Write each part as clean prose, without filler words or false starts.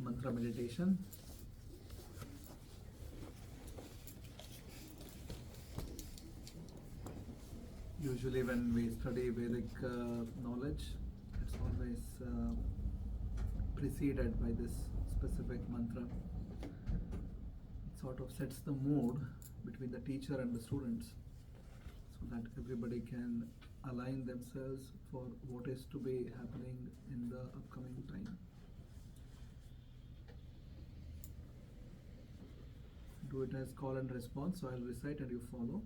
mantra meditation. Usually when we study Vedic knowledge, it's always preceded by this specific mantra. It sort of sets the mood between the teacher and the students so that everybody can align themselves for what is to be happening in the upcoming time. Do it as call and response, so I'll recite and you follow.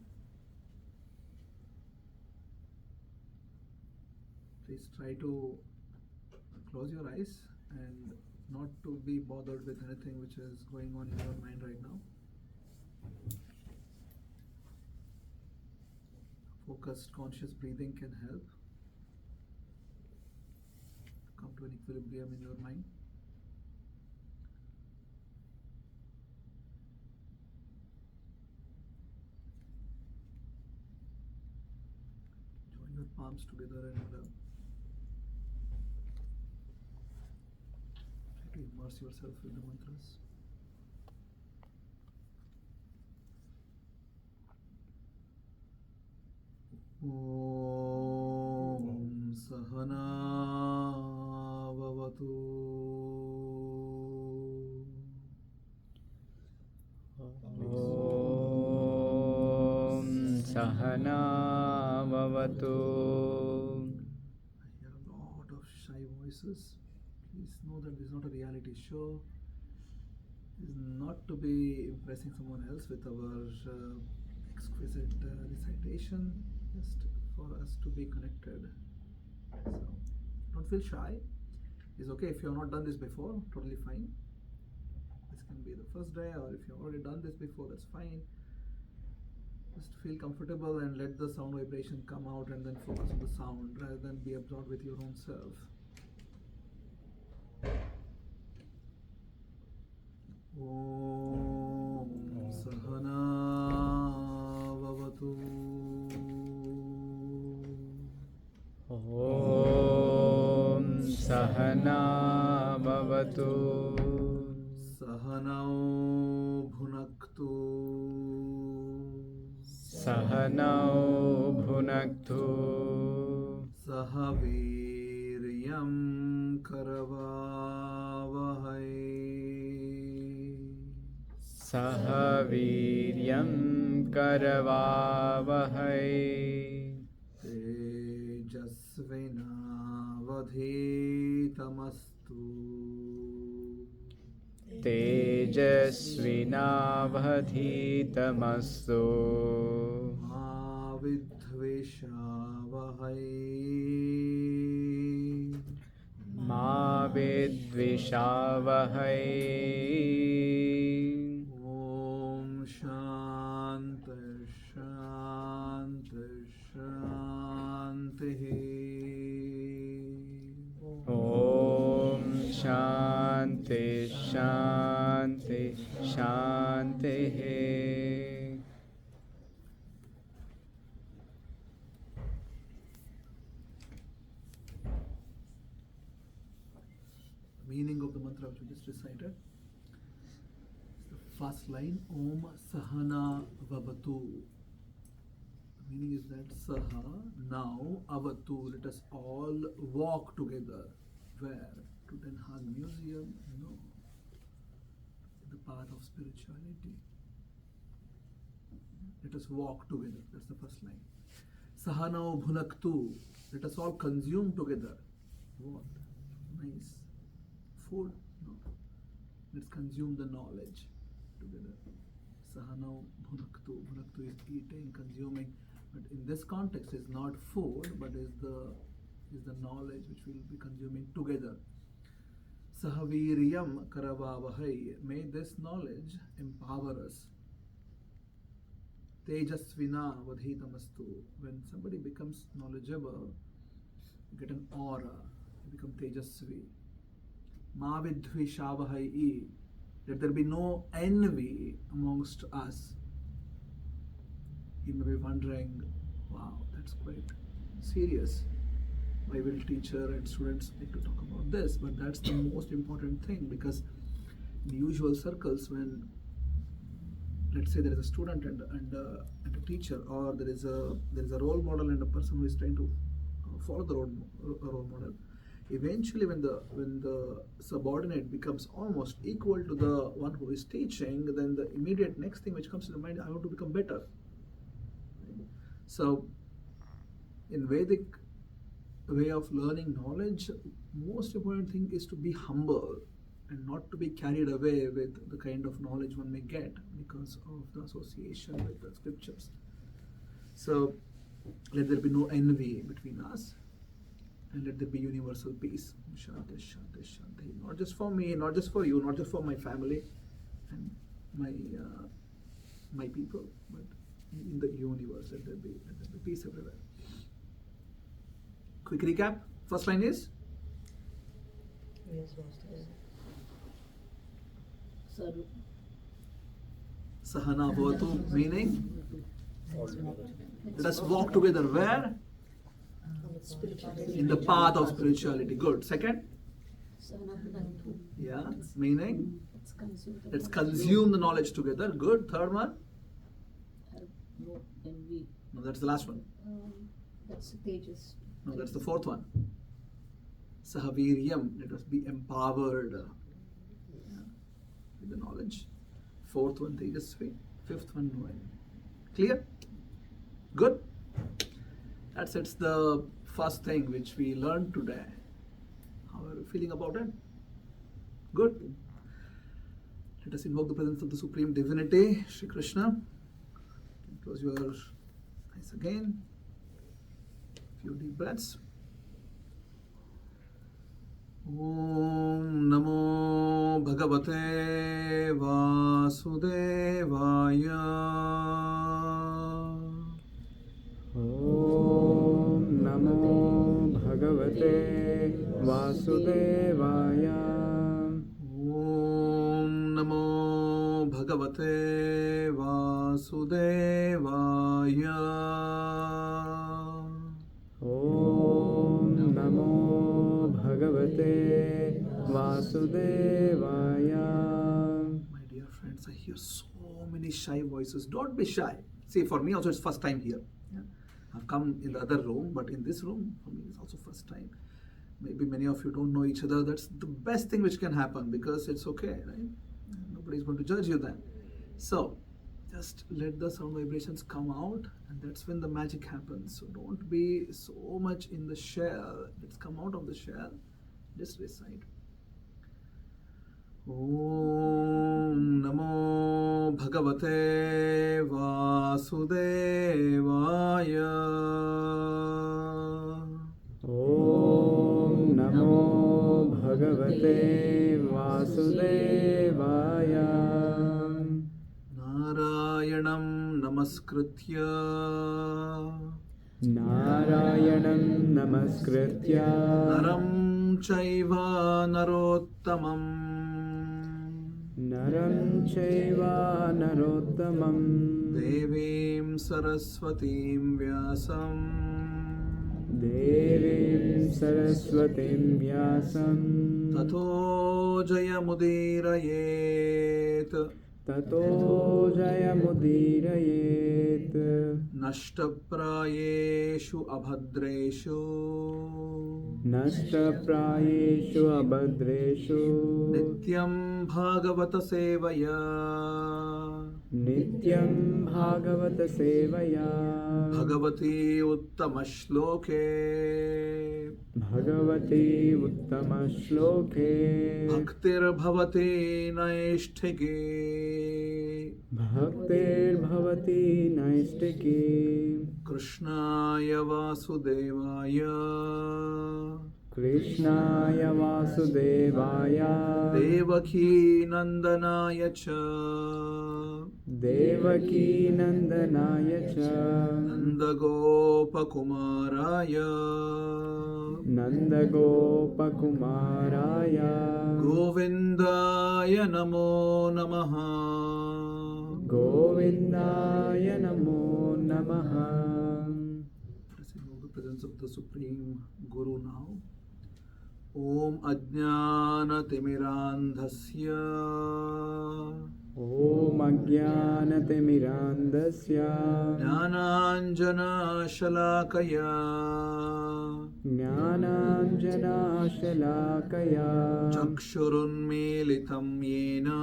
Please try to close your eyes and not to be bothered with anything which is going on in your mind right now. Focused conscious breathing can help come to an equilibrium in your mind. Join your palms together and try to immerse yourself with the mantras. Om Sahana Vavatu. Om Sahana Vavatu. I hear a lot of shy voices. Please know that this is not a reality show. This is not to be impressing someone else with our exquisite recitation. Just for us to be connected. So don't feel shy. It's okay if you have not done this before, totally fine. This can be the first day, or if you have already done this before, that's fine. Just feel comfortable and let the sound vibration come out and then focus on the sound rather than be absorbed with your own self. Om Sahana Vavatu. Om Sahana Vavatu. Sahanao Bhunaktu. Sahanao Bhunaktu. Sahaviryam Karavavahai. Sahaviryam Karavavahai. Tejasvinavadhitamastu. Tejasvinavadhitamastu. Ma vidvishavahai. Ma vidvishavahai. Om Shanti Shanti Shanti. Om Shanti Shanti Shanti. Meaning of the mantra which we just recited. The first line, Om Sahana Vavatu. The meaning is that Saha, now, Avatu, let us all walk together. Where? To Den Haag Museum? No. The path of spirituality. Let us walk together. That's the first line. Sahanao Bhunaktu. Let us all consume together. What? Nice. Food? No. Let's consume the knowledge together. Sahanao Bhunaktu. Bhunaktu is eating, consuming. But in this context, is not food, but is the knowledge which we will be consuming together. Sahaviryam Karavavahai. May this knowledge empower us. Tejasvina Vadhitamastu. When somebody becomes knowledgeable, you get an aura, you become Tejasvi. Ma vidvishavahai. Let there be no envy amongst us. You may be wondering, wow, that's quite serious. Why will teacher and students need to talk about this? But that's the most important thing, because the usual circles when, let's say, there is a student and a teacher, or there is a role model and a person who is trying to follow the role model. Eventually, when the subordinate becomes almost equal to the one who is teaching, then the immediate next thing which comes to the mind, I want to become better. So, in Vedic way of learning knowledge, most important thing is to be humble and not to be carried away with the kind of knowledge one may get because of the association with the scriptures. So, let there be no envy between us, and let there be universal peace. Shanti, shanti, shanti. Not just for me, not just for you, not just for my family and my people, but in the universe, let there be peace everywhere. Quick recap. First line is Sahana Bhavatu, meaning let us walk together where? In the path of spirituality. Good. Second? Yeah, meaning let's consume the knowledge together. Good. Third one? No, that's the last one. That's Tejas. No, that's the fourth one. Sahaviryam, let us be empowered with the knowledge. Fourth one, Tejasvi. Fifth one, knowing. Clear? Good? That's the first thing which we learned today. How are you feeling about it? Good? Let us invoke the presence of the Supreme Divinity, Shri Krishna. Close your eyes again. Few deep breaths. Om Namo Bhagavate Vasudevaya. Om Namo Bhagavate Vasudevaya. Om Namo Bhagavate Vasudevaya. Om Namo Bhagavate Vasudevaya. My dear friends, I hear so many shy voices. Don't be shy. See, for me also it's first time here. Yeah. I've come in the other room, but in this room, for me it's also first time. Maybe many of you don't know each other. That's the best thing which can happen because it's okay, right? Nobody's going to judge you then. So, just let the sound vibrations come out, and that's when the magic happens. So don't be so much in the shell. Let's come out of the shell. Just recite. Om Namo Bhagavate Vasudevaya. Om Namo Bhagavate Vasudevaya. Narayanam Namaskritya Narayanam Namaskritya Naram Chaiva Narottamam Naram Chaiva Narottamam Devim Saraswatim Vyasam Devim Saraswatim Vyasam Tato Jayamudirayet Tato Jayamudirayet Nashtaprayeshu Abhadreshu Nashtaprayeshu Abhadreshu Nityam Bhagavata Sevaya Nityam Bhagavata Sevaya Bhagavati Uttamashloke Bhagavati Uttamashloke Bhaktir Bhavati Naishtike Bhaktir Bhavati Naistiki Krishnaya Vasudevaya Krishnaya Vasudevaya Devaki Nandanaya Cha Devaki Nandanaya cha Nandagopakumaraya Nandagopakumaraya Govindaya Namo Namaha Govindaya Namo Namaha. Let's invoke the presence of the Supreme Guru now. Om Ajnanatimirandhasya Om Ajnanatimirandasya Jnananjana Shalakaya Jnananjana Shalakaya Chakshurunmilitam Yena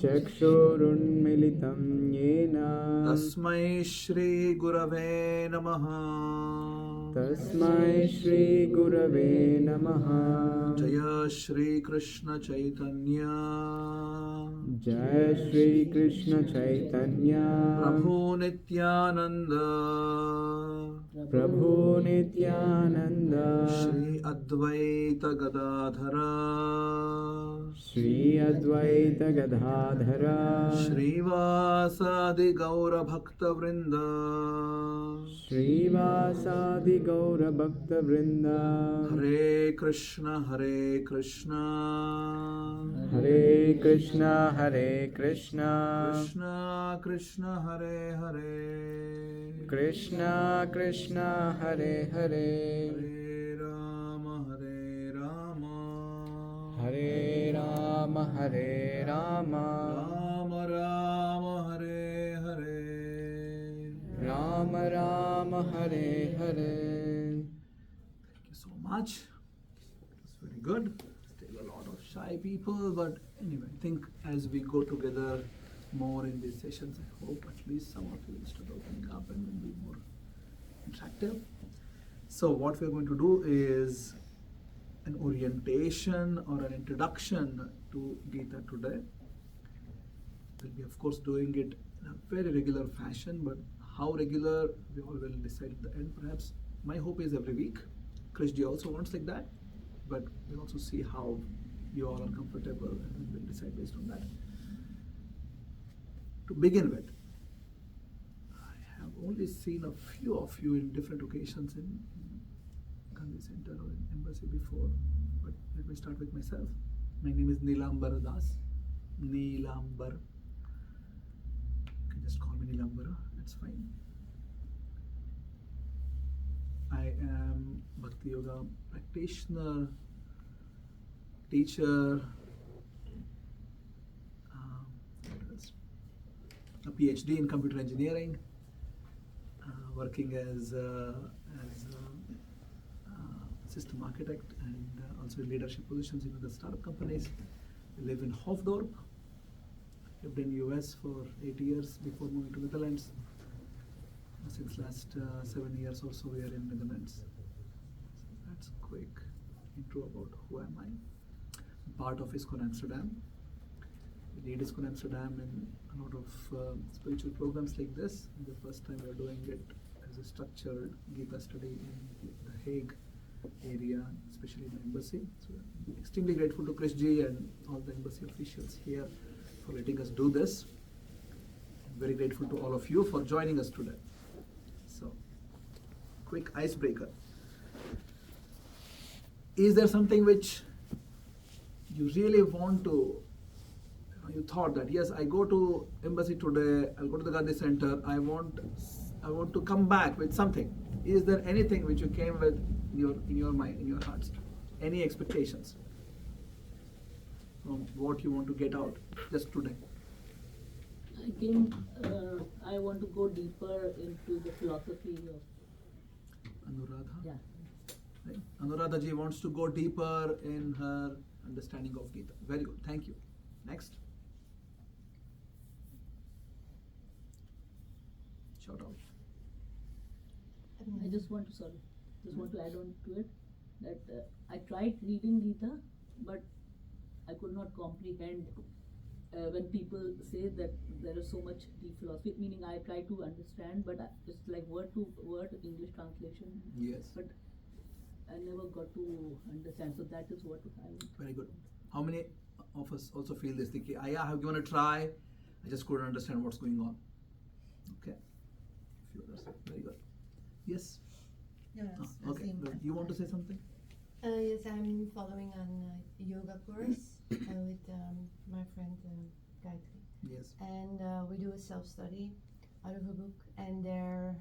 Chakshurunmilitam Yena Tasmai Shri Gurave Namaha Tasmai Shri Gurave Namaha Jaya Shri Krishna Chaitanya Jai Shri Krishna Chaitanya Prabhu Nityananda Prabhu Nityananda Shri Advaita Gadadhara Shri Advaita Gadadhara Shrivasadi Gaura Bhakta Vrinda Srivasadi Gaura Bhakta Vrinda Hare Krishna Hare Krishna Hare Krishna Hare Krishna Krishna Krishna Hare Hare Krishna Krishna Hare Hare Hare Rama Hare Rama Hare Rama Hare Rama Rama Rama Hare Hare Rama Rama Hare Hare. Thank you so much. It was very good. Still a lot of shy people, but anyway, I think as we go together more in these sessions, I hope at least some of you will start opening up and will be more interactive. So what we're going to do is an orientation or an introduction to Gita today. We'll be of course doing it in a very regular fashion, but how regular we all will decide at the end perhaps. My hope is every week. Krishji also wants like that, but we'll also see how you all are comfortable and then we'll decide based on that. To begin with, I have only seen a few of you in different occasions in Gandhi Center or in Embassy before, but let me start with myself. My name is Nilambara Das. Nilambara. You can just call me Nilambara, that's fine. I am Bhakti Yoga practitioner, teacher, what else? A PhD in computer engineering, working as system architect and also in leadership positions in other startup companies. I live in Hofdorp. Lived in US for 8 years before moving to Netherlands. Since last 7 years or so we are in Netherlands. So that's a quick intro about who am I. I'm part of ISKCON Amsterdam. We lead ISKCON Amsterdam in a lot of spiritual programs like this. And the first time we are doing it as a structured Gita study in the Hague area, especially in the embassy. So I'm extremely grateful to Krishji and all the embassy officials here for letting us do this. I'm very grateful to all of you for joining us today. So, quick icebreaker. Is there something which you really want to, you thought that, yes, I go to embassy today, I'll go to the Gandhi Center, I want to come back with something. Is there anything which you came with in your mind, in your hearts? Any expectations from what you want to get out just today? I think I want to go deeper into the philosophy of Anuradha? yeah. Right. Anuradha ji wants to go deeper in her understanding of Gita. Very good. Thank you. Next. Shout out. I just want to add on to it that I tried reading Gita, but I could not comprehend when people say that there is so much deep philosophy. Meaning, I try to understand, but it's like word to word English translation. Yes. But I never got to understand. So that is what I. Very good. How many of us also feel this? Thinking, I have given a try, I just couldn't understand what's going on. Okay. A few others. Very good. Yes. Yes, Okay. same. Good. You want to say something? Yes, I'm following an yoga course with my friend Gayatri. Yes. And we do a self-study out of a book, and there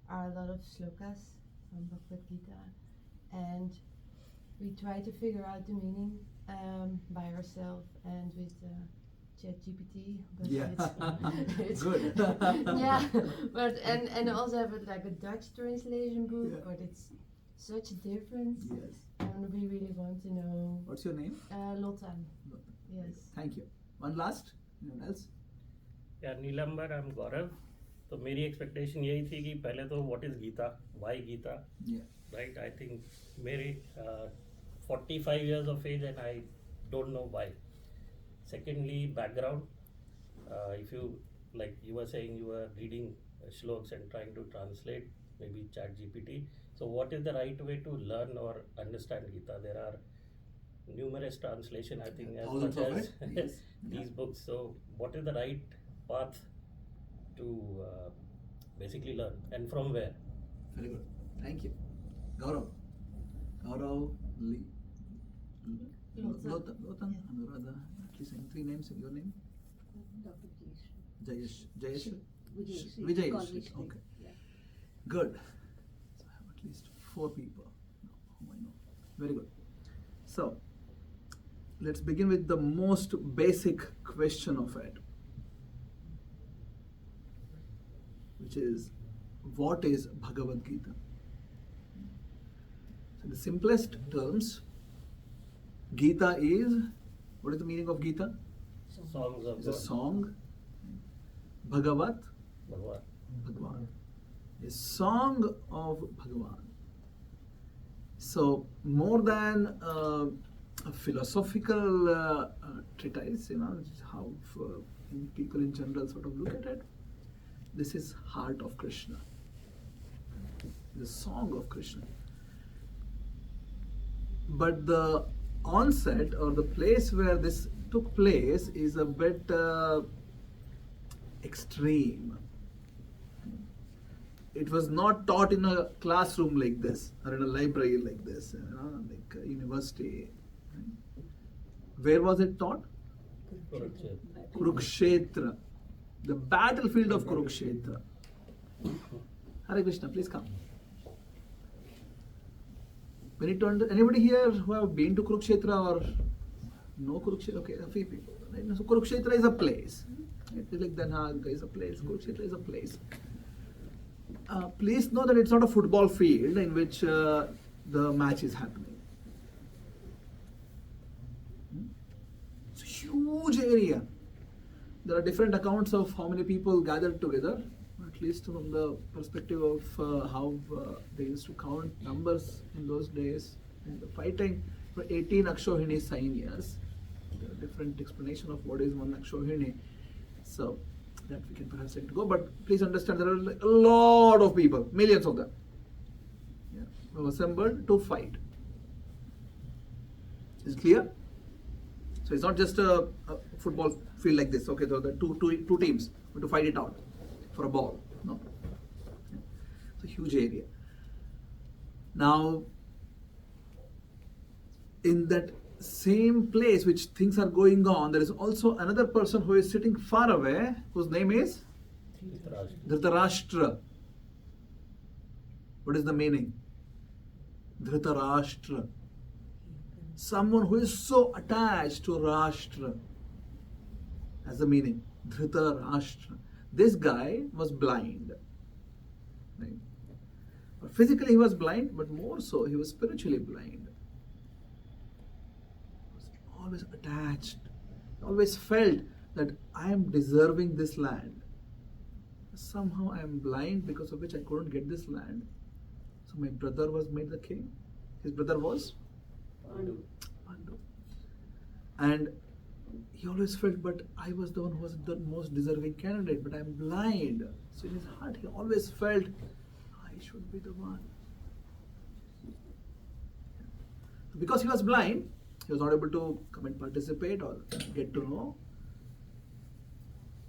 are a lot of slokas from Bhagavad-gītā, and we try to figure out the meaning by ourselves and with ChatGPT. But Yeah. it's Good. yeah, but and also have it like a Dutch translation book, Yeah. but it's such a difference, Yes. and we really want to know. What's your name? Lotta. Yes. Thank you. One last? Anyone else? Yeah, Nilambar, I'm Gaurav. तो मेरी expectation यही थी कि पहले तो what is Gita, why Gita, Yeah. Right? I think मेरी 45 years of age and I don't know why. Secondly, background. If you, like you were saying, you were reading shloks and trying to translate, maybe chat GPT. So what is the right way to learn or understand Gita? There are numerous translation, I think, as Thousands much of as it. Yes. these books. So what is the right path to basically learn, and from where? Very good. Thank you. Gaurav. Gaurav, Lee. Lotan. Lotan, Yeah. Anuradha. At least saying 3 names in your name. Dr. Jayesh. Jayesh. Jayesh. Vijayesh. Vijayesh. Call me Shri. Okay. Yeah. Good. So I have at least 4 people whom I know. Very good. So let's begin with the most basic question of it, which is, what is Bhagavad-gītā? So in the simplest terms, Gita is, what is the meaning of Gita? Songs of It's a God. song. Bhagavat, Bhagwan. Bhagwan. A song of Bhagavan. So more than a philosophical treatise, how people in general sort of look at it. This is heart of Krishna, the song of Krishna. But the onset or the place where this took place is a bit extreme. It was not taught in a classroom like this or in a library like this, like a university. Where was it taught? Kurukshetra. Kurukshetra, the battlefield of Kurukshetra. Hare Krishna, please come. We need to anybody here who have been to Kurukshetra or know Kurukshetra? Okay, a few people. Right? So Kurukshetra is a place. It is like Danhag is a place. Kurukshetra is a place. Please know that it's not a football field in which the match is happening. It's a huge area. There are different accounts of how many people gathered together, at least from the perspective of how they used to count numbers in those days. In the fighting for 18 Akshohini Sainyas, there are different explanation of what is one Akshohini. So that we can perhaps let go. But please understand there are like a lot of people, millions of them, who have assembled to fight. Is it clear? So it's not just a football field like this. Okay, so the two teams want to fight it out for a ball. No, it's a huge area. Now, in that same place which things are going on, there is also another person who is sitting far away, whose name is Dhritarashtra. What is the meaning? Dhritarashtra. Someone who is so attached to Rashtra. That's the meaning. Dhritarashtra. This guy was blind. Right? But physically he was blind, but more so he was spiritually blind. He was always attached. He always felt that I am deserving this land. Somehow I am blind, because of which I couldn't get this land. So my brother was made the king. His brother was Pandu. And he always felt, but I was the one who was the most deserving candidate, but I'm blind. So in his heart, he always felt, I should be the one. Because he was blind, he was not able to come and participate or get to know.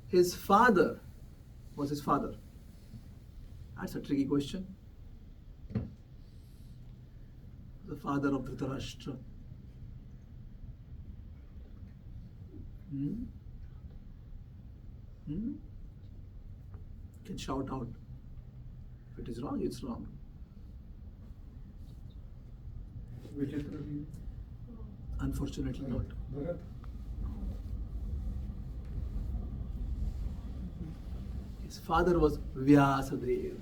His father was his father. That's a tricky question. The father of Dhritarashtra. Can shout out. If it is wrong, it's wrong. Unfortunately not. His father was Vyasadeva.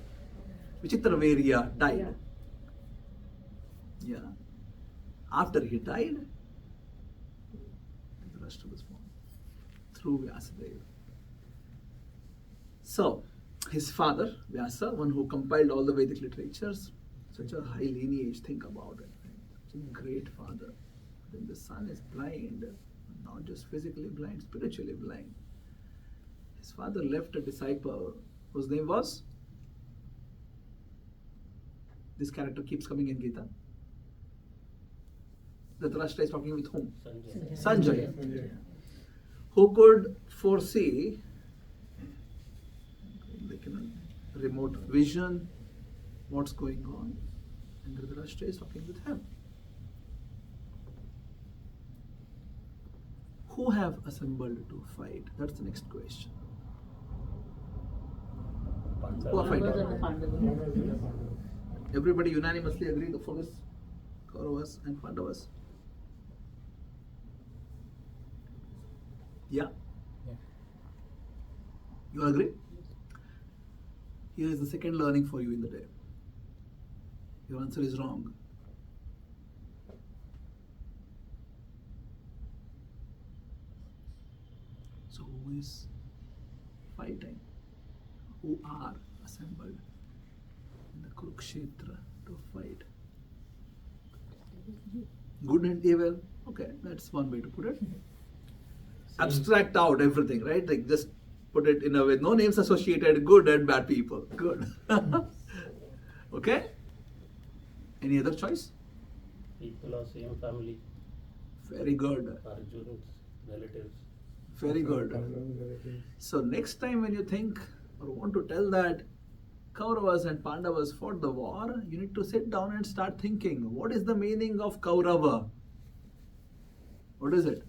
Vichitravirya died. Yeah. After he died, Dhritarashtra was born through Vyasadeva. So, his father, Vyasa, one who compiled all the Vedic literatures, such a high lineage, think about it. Such a great father. Then the son is blind, not just physically blind, spiritually blind. His father left a disciple whose name was, this character keeps coming in Gita. Dhritarashtra is talking with whom? Sanjaya. Who could foresee, like in a remote vision, what's going on. And Dhritarashtra is talking with him. Who have assembled to fight? That's the next question. Who are fighting? Everybody unanimously agree for this? Kauravas and Pandavas? Yeah? You all agree? Here is the second learning for you in the day. Your answer is wrong. So who is fighting? Who are assembled in the Kurukshetra to fight? Good and evil? Okay, that's one way to put it. Abstract out everything, right? Like just put it in a way, no names associated, good and bad people. Good. Okay? Any other choice? People of same family. Very good. Arjun's relatives. Very good. So next time when you think or want to tell that Kauravas and Pandavas fought the war, you need to sit down and start thinking, what is the meaning of Kaurava? What is it?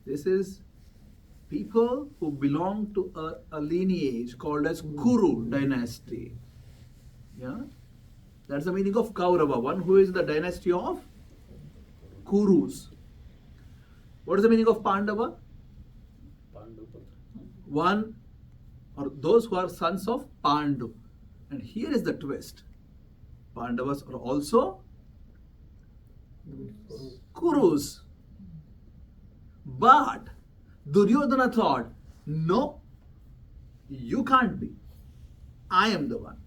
This is people who belong to a lineage called as Kuru dynasty. Yeah? That's the meaning of Kaurava, one who is in the dynasty of Kurus. What is the meaning of Pandava? One or those who are sons of Pandu. And here is the twist. Pandavas are also Kurus. But Duryodhana thought, no, you can't be. I am the one.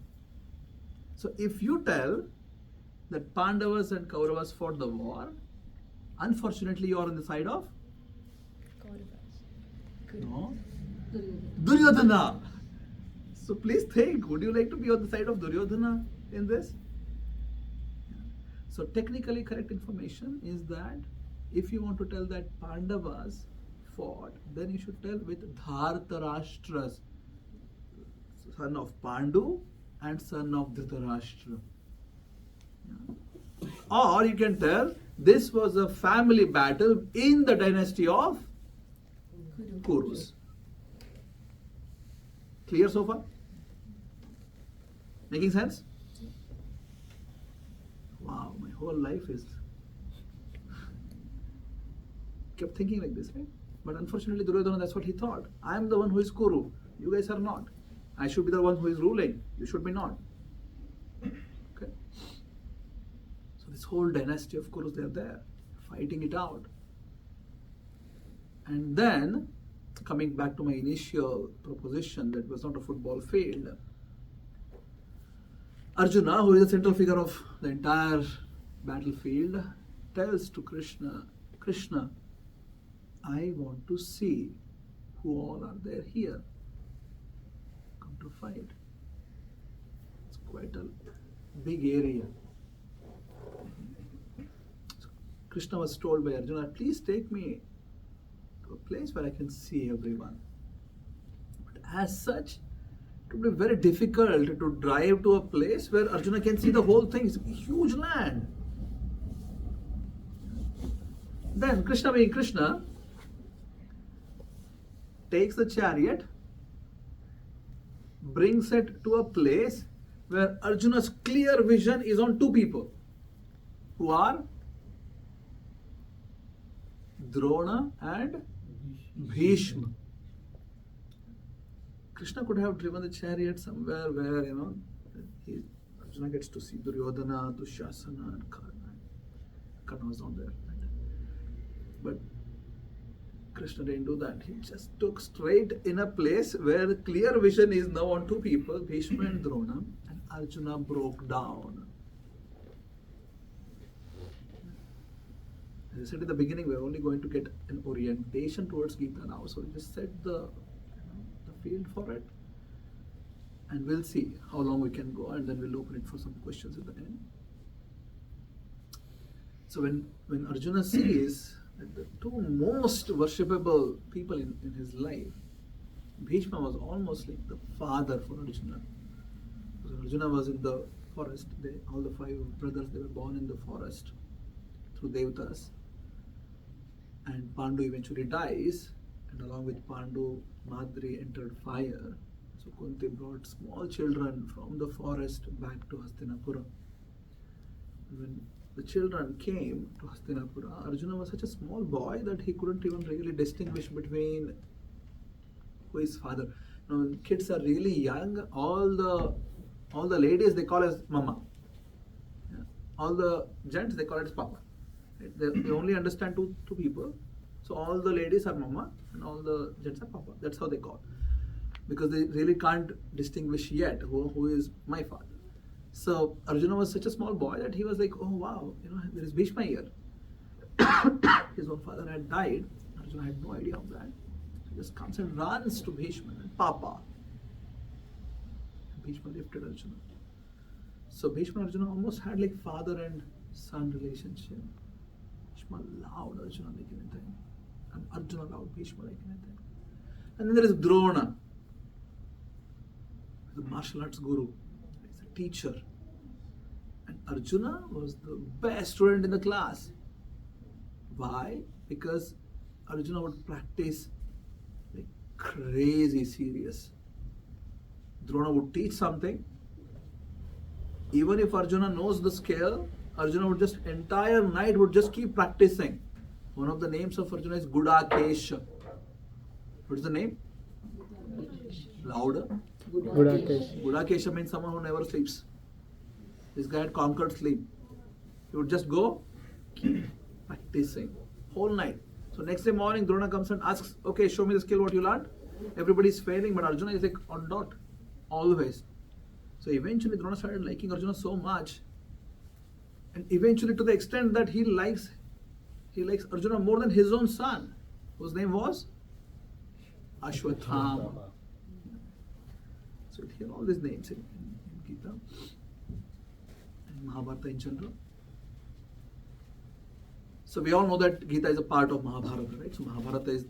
So if you tell that Pandavas and Kauravas fought the war, unfortunately you are on the side of? No. Duryodhana. So please think, would you like to be on the side of Duryodhana in this? So technically correct information is that if you want to tell that Pandavas fought, then you should tell with Dhartarashtra's son of Pandu and son of Dhritarashtra. Yeah. Or you can tell this was a family battle in the dynasty of Kurus. Clear so far? Making sense? Wow, my whole life is kept thinking like this, right? But unfortunately, Duryodhana, that's what he thought. I am the one who is Kuru. You guys are not. I should be the one who is ruling. You should be not. Okay. So this whole dynasty of Kurus, they are there, fighting it out. And then, coming back to my initial proposition that was not a football field, Arjuna, who is the central figure of the entire battlefield, tells to Krishna, Krishna, I want to see who all are there here. Come to fight. It's quite a big area. So Krishna was told by Arjuna, please take me to a place where I can see everyone. But as such, it would be very difficult to drive to a place where Arjuna can see the whole thing. It's a huge land. Then Krishna being Krishna, takes the chariot, brings it to a place where Arjuna's clear vision is on two people. who are Drona and Bhishma. Krishna could have driven the chariot somewhere where, Arjuna gets to see Duryodhana, Dushasana, and Karna. Karna was not there. But Krishna didn't do that. He just took straight in a place where the clear vision is now on two people, Bhishma and Drona, and Arjuna broke down. As I said in the beginning, we're only going to get an orientation towards Gita now. So we just set the field for it. And we'll see how long we can go, and then we'll open it for some questions at the end. So when Arjuna sees that the two most worshipable people in his life, Bhishma was almost like the father for Arjuna. Because when Arjuna was in the forest, all the 5 brothers, they were born in the forest through Devatas. And Pandu eventually dies, and along with Pandu, Madri entered fire. So Kunti brought small children from the forest back to Hastinapura. When the children came to Hastinapura, Arjuna was such a small boy that he couldn't even really distinguish between who is father. Now, when kids are really young, all the ladies they call as mama. Yeah. All the gents they call it as papa. Right? They only understand two people. So all the ladies are mama and all the gents are papa. That's how they call. Because they really can't distinguish yet who is my father. So Arjuna was such a small boy that he was like, oh wow, there is Bhishma here. His own father had died. Arjuna had no idea of that. He just comes and runs to Bhishma and Papa. And Bhishma lifted Arjuna. So Bhishma and Arjuna almost had like father and son relationship. Bhishma loved Arjuna like anything. And Arjuna loved Bhishma like anything. And then there is Drona, the martial arts guru. He's a teacher. And Arjuna was the best student in the class. Why? Because Arjuna would practice like crazy serious. Drona would teach something. Even if Arjuna knows the scale, Arjuna would just entire night would just keep practicing. One of the names of Arjuna is Gudakesha. What is the name? Louder. Gudakesha means someone who never sleeps. This guy had conquered sleep. He would just go, keep practicing whole night. So next day morning, Drona comes and asks, okay, show me the skill what you learned. Everybody is failing, but Arjuna is like on dot, always. So eventually Drona started liking Arjuna so much, and eventually to the extent that he likes Arjuna more than his own son, whose name was Ashwathama. So we hear all these names in Gita and Mahabharata in general. So we all know that Gita is a part of Mahabharata, right? So Mahabharata is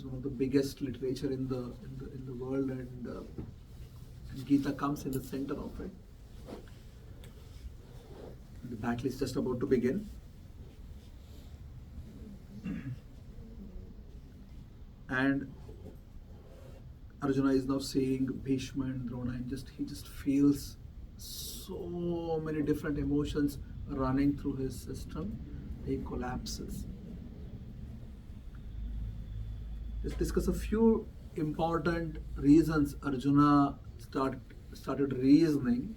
one of the biggest literature in the world, and Gita comes in the center of it. The battle is just about to begin. And Arjuna is now seeing Bhishma and Drona, and he just feels so many different emotions running through his system. He collapses. Let's discuss a few important reasons Arjuna started reasoning.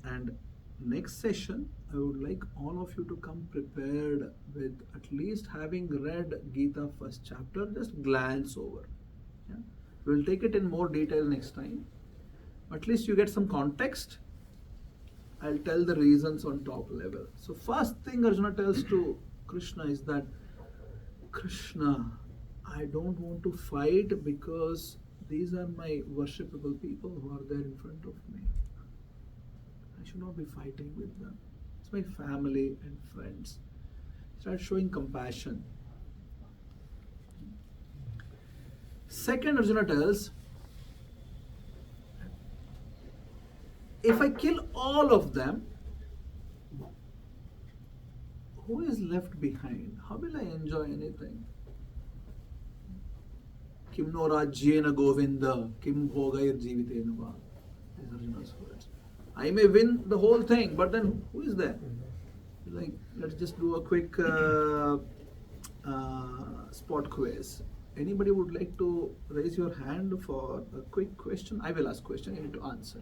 And next session, I would like all of you to come prepared with at least having read Gita first chapter, just glance over. Yeah? We'll take it in more detail next time. At least you get some context. I'll tell the reasons on top level. So first thing Arjuna tells to Krishna is that, Krishna, I don't want to fight because these are my worshipable people who are there in front of me. I should not be fighting with them. It's my family and friends. Start showing compassion. Second, Arjuna tells, if I kill all of them, who is left behind? How will I enjoy anything? Kim no rajyena govinda, kim bhogair jivitena va. These are Arjuna's words. I may win the whole thing, but then who is there? like, let's just do a quick spot quiz. Anybody would like to raise your hand for a quick question? I will ask question, you need to answer.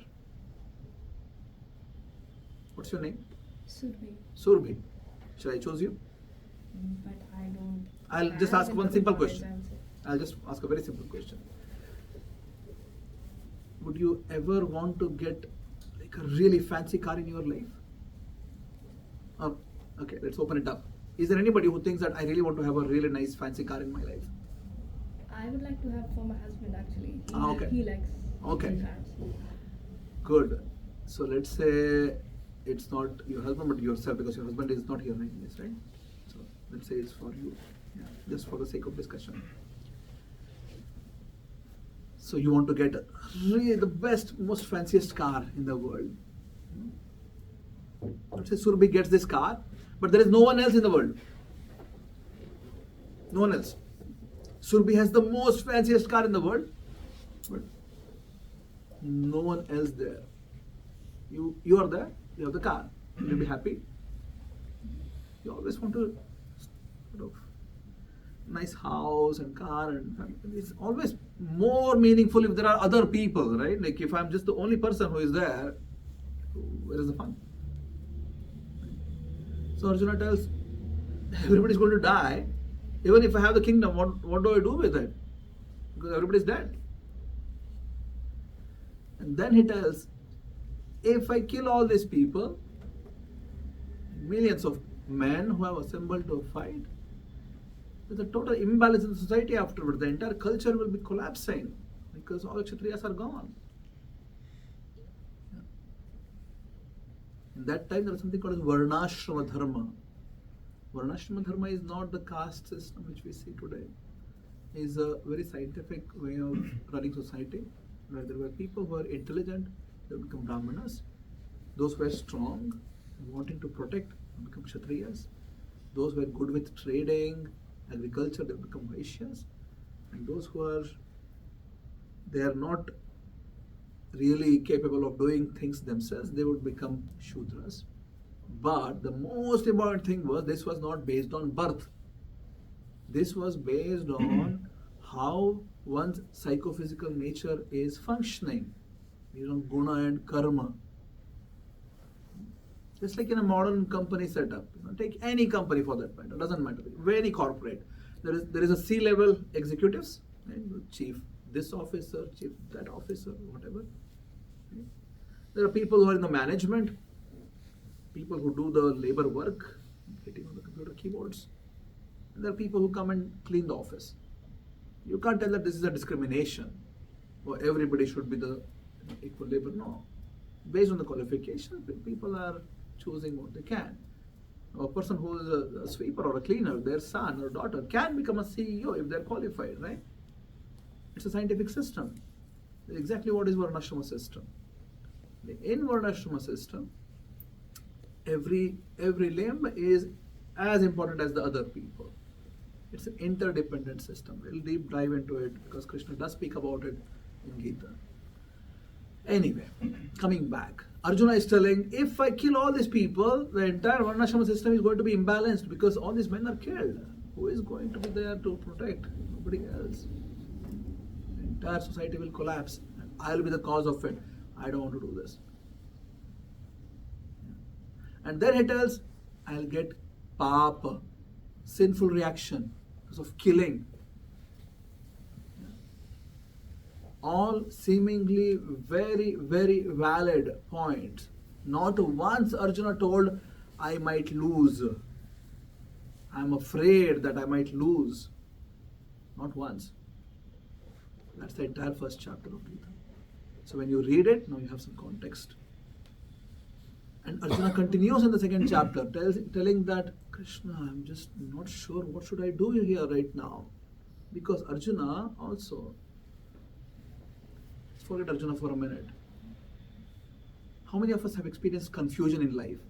What's your name? Survey. Surbhi. Should I choose you? But I don't. I'll just have ask a one good simple knowledge question. answer. I'll just ask a very simple question. Would you ever want to get like a really fancy car in your life? Oh, okay, let's open it up. Is there anybody who thinks that I really want to have a really nice fancy car in my life? I would like to have for my husband actually. Okay. He likes Okay. cars. Good. So let's say it's not your husband but yourself, because your husband is not here right? Yes, right? So let's say it's for you. Yeah, just for the sake of discussion. So you want to get really the best, most fanciest car in the world. Let's say Surbhi gets this car, but there is no one else in the world. No one else. Surbhi has the most fanciest car in the world, but no one else there. You are there, you have the car, you'll be happy. You always want to sort of nice house and car and family. It's always more meaningful if there are other people, right? Like if I'm just the only person who is there, where is the fun? So Arjuna tells, everybody's going to die. Even if I have the kingdom, what do I do with it? Because everybody's dead. And then he tells, if I kill all these people, millions of men who have assembled to fight, there's a total imbalance in the society afterwards. The entire culture will be collapsing because all Kshatriyas are gone. In that time, there was something called as Varnashrama Dharma. Varnashrama Dharma is not the caste system which we see today. It is a very scientific way of running society, where there were people who were intelligent, they would become Brahmanas. Those who were strong, wanting to protect, would become Kshatriyas. Those who were good with trading, agriculture, they would become Vaishyas. And those who are, they are not really capable of doing things themselves, they would become Shudras. But the most important thing was, this was not based on birth. This was based on how one's psychophysical nature is functioning. Guna and karma. Just like in a modern company setup. Take any company for that matter, doesn't matter. Very corporate. There is a C-level executives, right? Chief this officer, chief that officer, whatever. Right? There are people who are in the management, people who do the labor work, hitting on the computer keyboards. And there are people who come and clean the office. You can't tell that this is a discrimination or everybody should be the equal labor. No. Based on the qualification, people are choosing what they can. A person who is a sweeper or a cleaner, their son or daughter can become a CEO if they're qualified, right? It's a scientific system. It's exactly what is Varnashrama system. In Varnashrama system, every limb is as important as the other people. It's an interdependent system. We'll deep dive into it because Krishna does speak about it in Gita. Anyway, coming back, Arjuna is telling, if I kill all these people, the entire Varnashrama system is going to be imbalanced because all these men are killed. Who is going to be there to protect? Nobody else. The entire society will collapse. I'll be the cause of it. I don't want to do this. And then he tells, I'll get papa, sinful reaction because of killing. All seemingly very, very valid points. Not once Arjuna told, I might lose. I'm afraid that I might lose. Not once. That's the entire first chapter of Gita. So when you read it, now you have some context. And Arjuna continues in the second chapter, telling that, Krishna, I'm just not sure what should I do here right now. Because Arjuna also, let's forget Arjuna for a minute. How many of us have experienced confusion in life?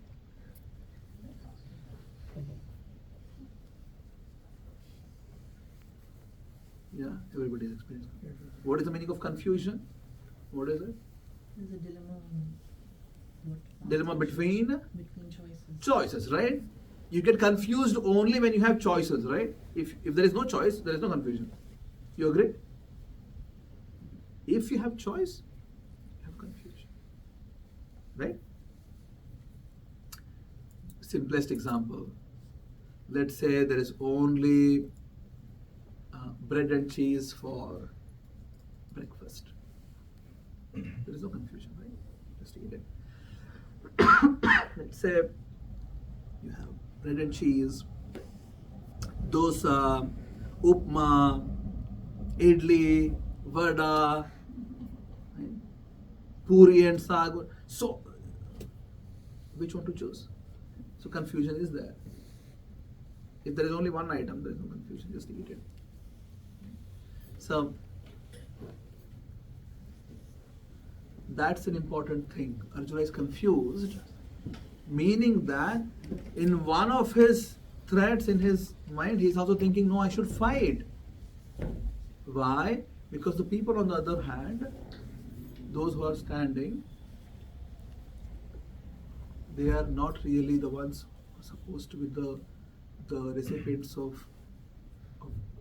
Yeah, everybody has experienced confusion. What is the meaning of confusion? What is it? There's a dilemma. Dilemma between choices. choices, right? You get confused only when you have choices, right? If there is no choice, there is no confusion. You agree? If you have choice, you have confusion. Right? Simplest example. Let's say there is only bread and cheese for breakfast. There is no confusion, right? Just eat it. Let's say you have bread and cheese, dosa, upma, idli, vada, right? Puri and sagu. So, which one to choose? So confusion is there. If there is only one item, there is no confusion. Just eat it. So that's an important thing. Arjuna is confused, meaning that in one of his threats in his mind, he is also thinking, no, I should fight. Why? Because the people on the other hand, those who are standing, they are not really the ones who are supposed to be the recipients of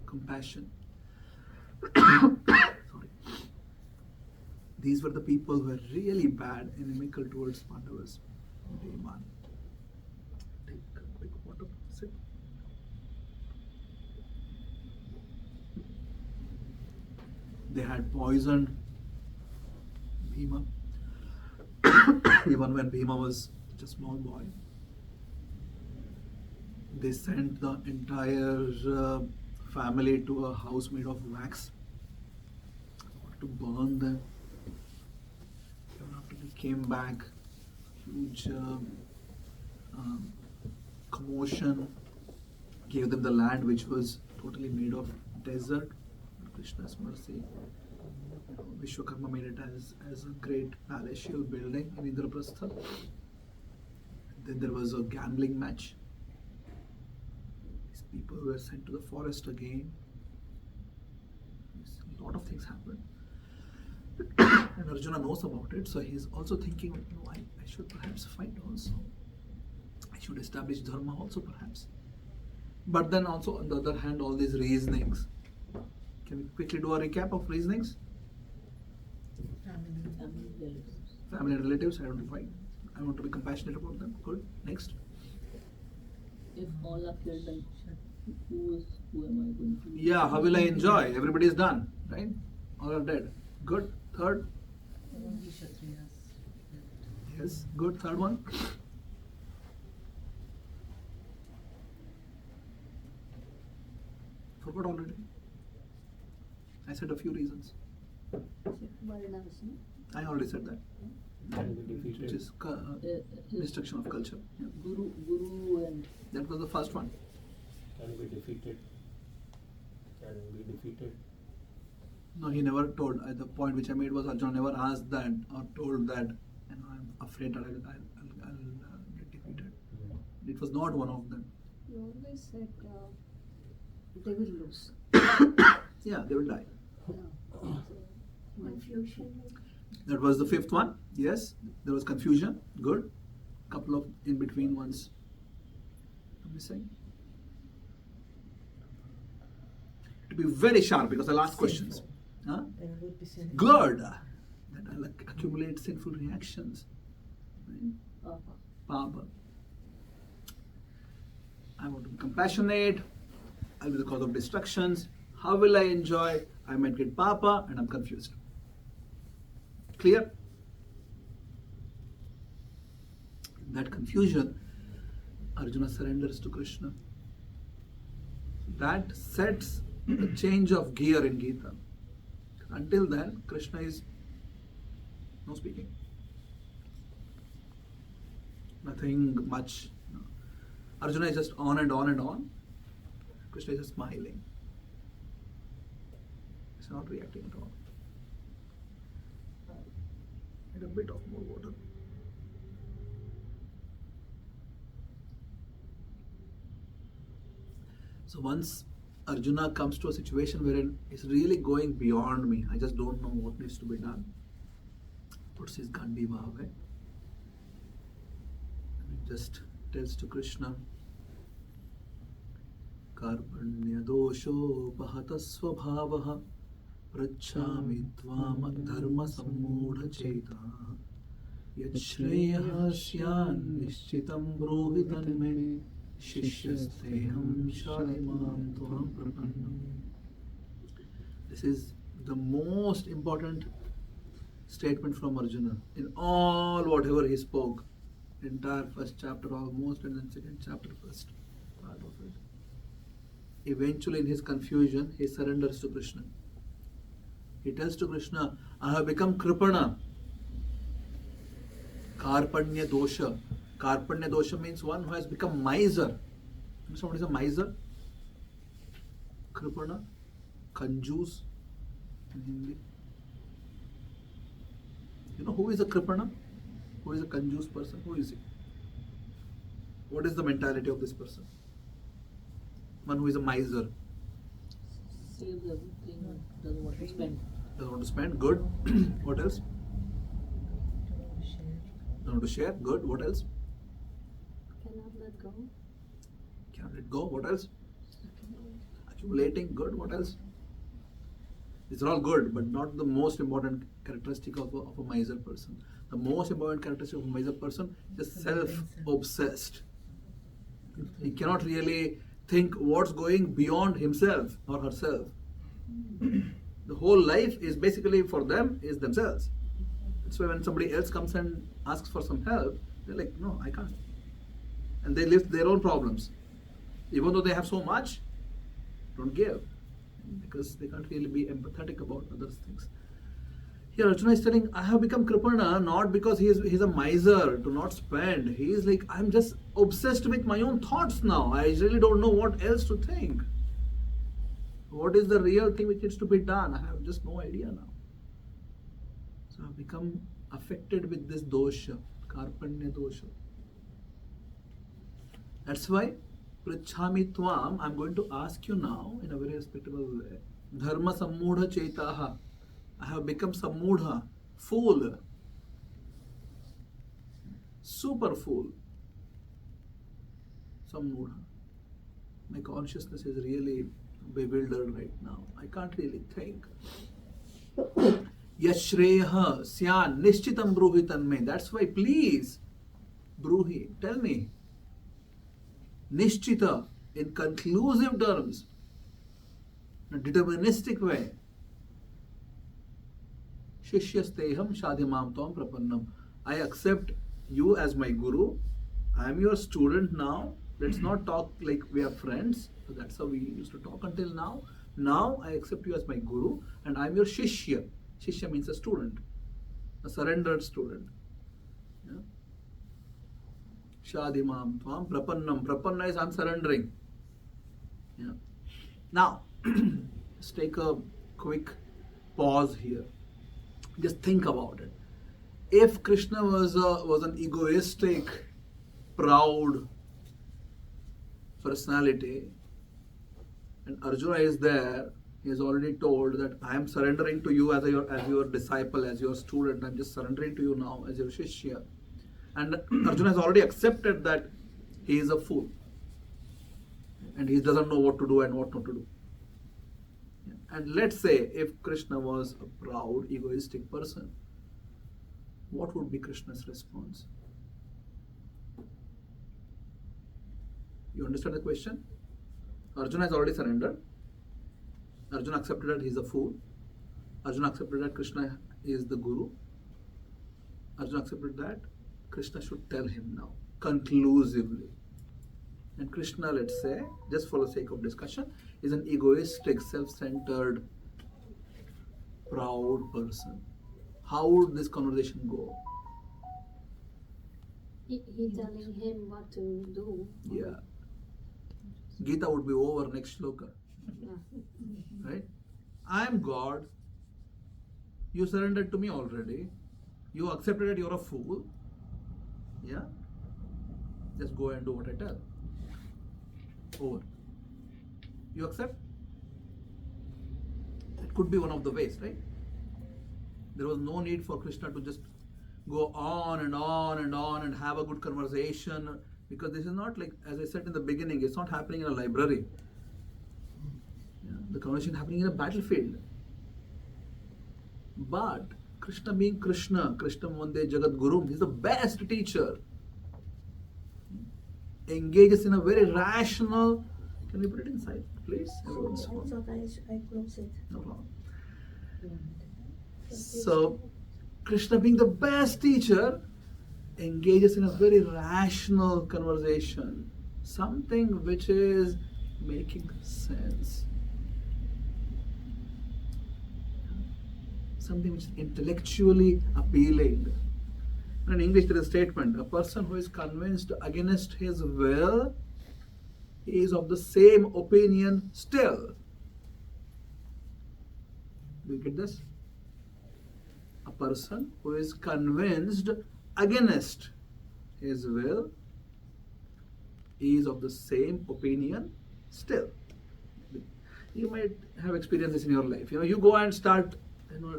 compassion. Sorry. These were the people who were really bad, inimical towards Pandavas. Day one. Take a quick water, sip. They had poisoned Bhima. Even when Bhima was just a small boy. They sent the entire family to a house made of wax to burn them. Even after they came back, huge commotion, gave them the land which was totally made of desert. Krishna's mercy. Vishwakarma made it as a great palatial building in Indraprastha. Then there was a gambling match. These people were sent to the forest again. A lot of things happened. And Arjuna knows about it, so he's also thinking, no, I should perhaps fight also. I should establish dharma also perhaps. But then also on the other hand, all these reasonings. Can we quickly do a recap of reasonings? Family and relatives, I don't want to fight. I want to be compassionate about them. Good. Next. If all are killed, then who am I going to? Yeah, how will I enjoy? Everybody is done, right? All are dead. Good. Third. Yes. Good. Third one. Forgot already. I said a few reasons. I already said that. Can be defeated. Which is destruction of culture. Yeah. Guru and That was the first one. Can be defeated. Can be defeated. No, he never told. The point which I made was Arjuna never asked that or told that, and I'm afraid that I'll get defeated. It was not one of them. You always said they will lose. Yeah, they will die. Confusion. That was the fifth one. Yes, there was confusion. Good. Couple of in between ones missing. To be very sharp because I'll ask questions. Huh? Good. That I'll accumulate sinful reactions. Right? Papa. I want to be compassionate. I'll be the cause of destructions. How will I enjoy? I might get papa and I'm confused. Clear? That confusion, Arjuna surrenders to Krishna. That sets a change of gear in Gita. Until then, Krishna is no speaking. Nothing much. No. Arjuna is just on and on and on. Krishna is just smiling. He's not reacting at all. Need a bit of more water. So once Arjuna comes to a situation wherein it's really going beyond me, I just don't know what needs to be done, puts his Gandiva away. And he just tells to Krishna, Karpanya dosho pahata svabhavaha prachami tvam dharma sammudha cheta yat shreyah syan nishchitam brohitan me shishyasteham shalimam tvam prapannam. This is the most important statement from Arjuna in all whatever he spoke. Entire first chapter almost, and then second chapter first part of it. Eventually in his confusion, he surrenders to Krishna. He tells to Krishna, I have become Kripana. Karpanya dosha. Karpanya dosha means one who has become miser. You know what is a miser? Kripana, Kanjus in Hindi. You know who is a Kripana? Who is a Kanjus person? Who is he? What is the mentality of this person? One who is a miser. Saves everything, doesn't want to spend. Doesn't want to spend. Good. What else? Don't want to share. Good. What else? Cannot let go. Can't let go. What else? Accumulating. Good. What else? These are all good, but not the most important characteristic of a miser person. The most important characteristic of a miser person is self-obsessed. He cannot really think what's going beyond himself or herself. The whole life is basically for them is themselves. That's why when somebody else comes and asks for some help, they're like, no, I can't. And they live their own problems. Even though they have so much, don't give. Because they can't really be empathetic about other things. Here Arjuna is telling, I have become Kripana not because he's a miser to not spend. He is like, I'm just obsessed with my own thoughts now. I really don't know what else to think. What is the real thing which needs to be done? I have just no idea now. So I've become affected with this dosha, Karpanya dosha. That's why Prichhami Tvam, I'm going to ask you now in a very respectable way. Dharma sammudha chetaha. I have become sammudha, fool. Super fool. Sammudha. My consciousness is really bewildered right now. I can't really think. Yashreha syan nishchitam bruhitan me. That's why please, bruhi, tell me. Nishchita, in conclusive terms, in a deterministic way. Shishyasteham shadimam tvam prapannam. I accept you as my guru. I am your student now. Let's not talk like we are friends. So that's how we used to talk until now. Now I accept you as my guru and I am your shishya. Shishya means a student, a surrendered student. Yeah? Shadimam tvam prapannam. Prapanna is I'm surrendering. Yeah. Now, let's take a quick pause here. Just think about it. If Krishna was an egoistic, proud personality, and Arjuna is there, he has already told that I am surrendering to you as your disciple, as your student. I'm just surrendering to you now as your shishya. And Arjuna has already accepted that he is a fool. And he doesn't know what to do and what not to do. And let's say if Krishna was a proud, egoistic person, what would be Krishna's response? You understand the question? Arjuna has already surrendered. Arjuna accepted that he is a fool. Arjuna accepted that Krishna is the guru. Arjuna accepted that Krishna should tell him now, conclusively. And Krishna, let's say, just for the sake of discussion, is an egoistic, self-centered, proud person. How would this conversation go? He telling him what to do. Yeah. Gita would be over next shloka. Right? I am God. You surrendered to me already. You accepted that you're a fool. Yeah? Just go and do what I tell. Over. You accept? It could be one of the ways, right? There was no need for Krishna to just go on and on and on and have a good conversation, because this is not like, as I said in the beginning, it's not happening in a library. The conversation happening in a battlefield. But Krishna being Krishna Vande Jagat Gurum, he's the best teacher. Engages in a very rational. Can you put it inside, please? Everyone's I phone. thought I close it. No problem. So, Krishna being the best teacher engages in a very rational conversation, something which is making sense, something which is intellectually appealing. In English, there is a statement: a person who is convinced against his will is of the same opinion still. Do you get this? A person who is convinced against his will is of the same opinion still. You might have experienced this in your life. You go and start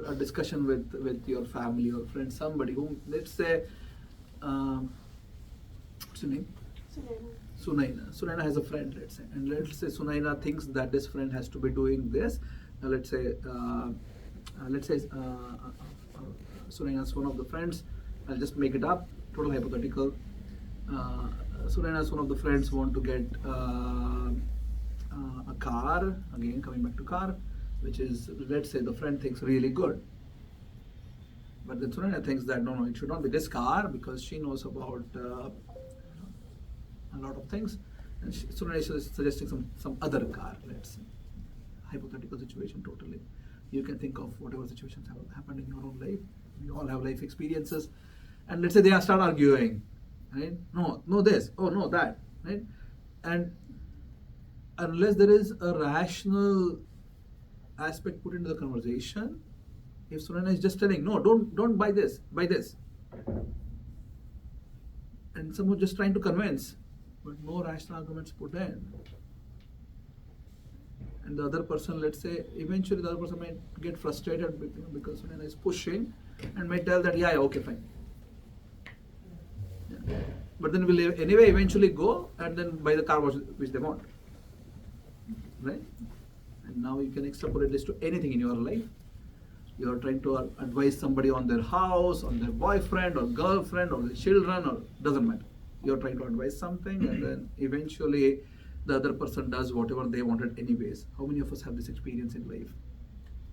a discussion with your family or friend, somebody whom, let's say, what's your name? Sunaina. Sunaina has a friend, let's say, and let's say Sunaina thinks that this friend has to be doing this. Let's say Sunaina is one of the friends. I'll just make it up, total hypothetical. Sunaina is one of the friends want to get a car. Again, coming back to car, which is, let's say, the friend thinks really good. But then Sunaina thinks that no, it should not be this car because she knows about a lot of things, and Sunaina is suggesting some other car. Let's say, hypothetical situation totally. You can think of whatever situations have happened in your own life. We all have life experiences, and let's say they start arguing, right? No, this. Oh no, that, right? And unless there is a rational aspect put into the conversation, if Sunaina is just telling, no, don't buy this, buy this, and someone just trying to convince, but no rational arguments put in, and the other person, let's say, eventually the other person might get frustrated because Sunaina is pushing and may tell that, yeah, okay, fine. Yeah. But then will anyway eventually go and then buy the car which they want, right? And now you can extrapolate this to anything in your life. You are trying to advise somebody on their house, on their boyfriend or girlfriend or their children, or doesn't matter. You are trying to advise something, and then eventually the other person does whatever they wanted anyways. How many of us have this experience in life?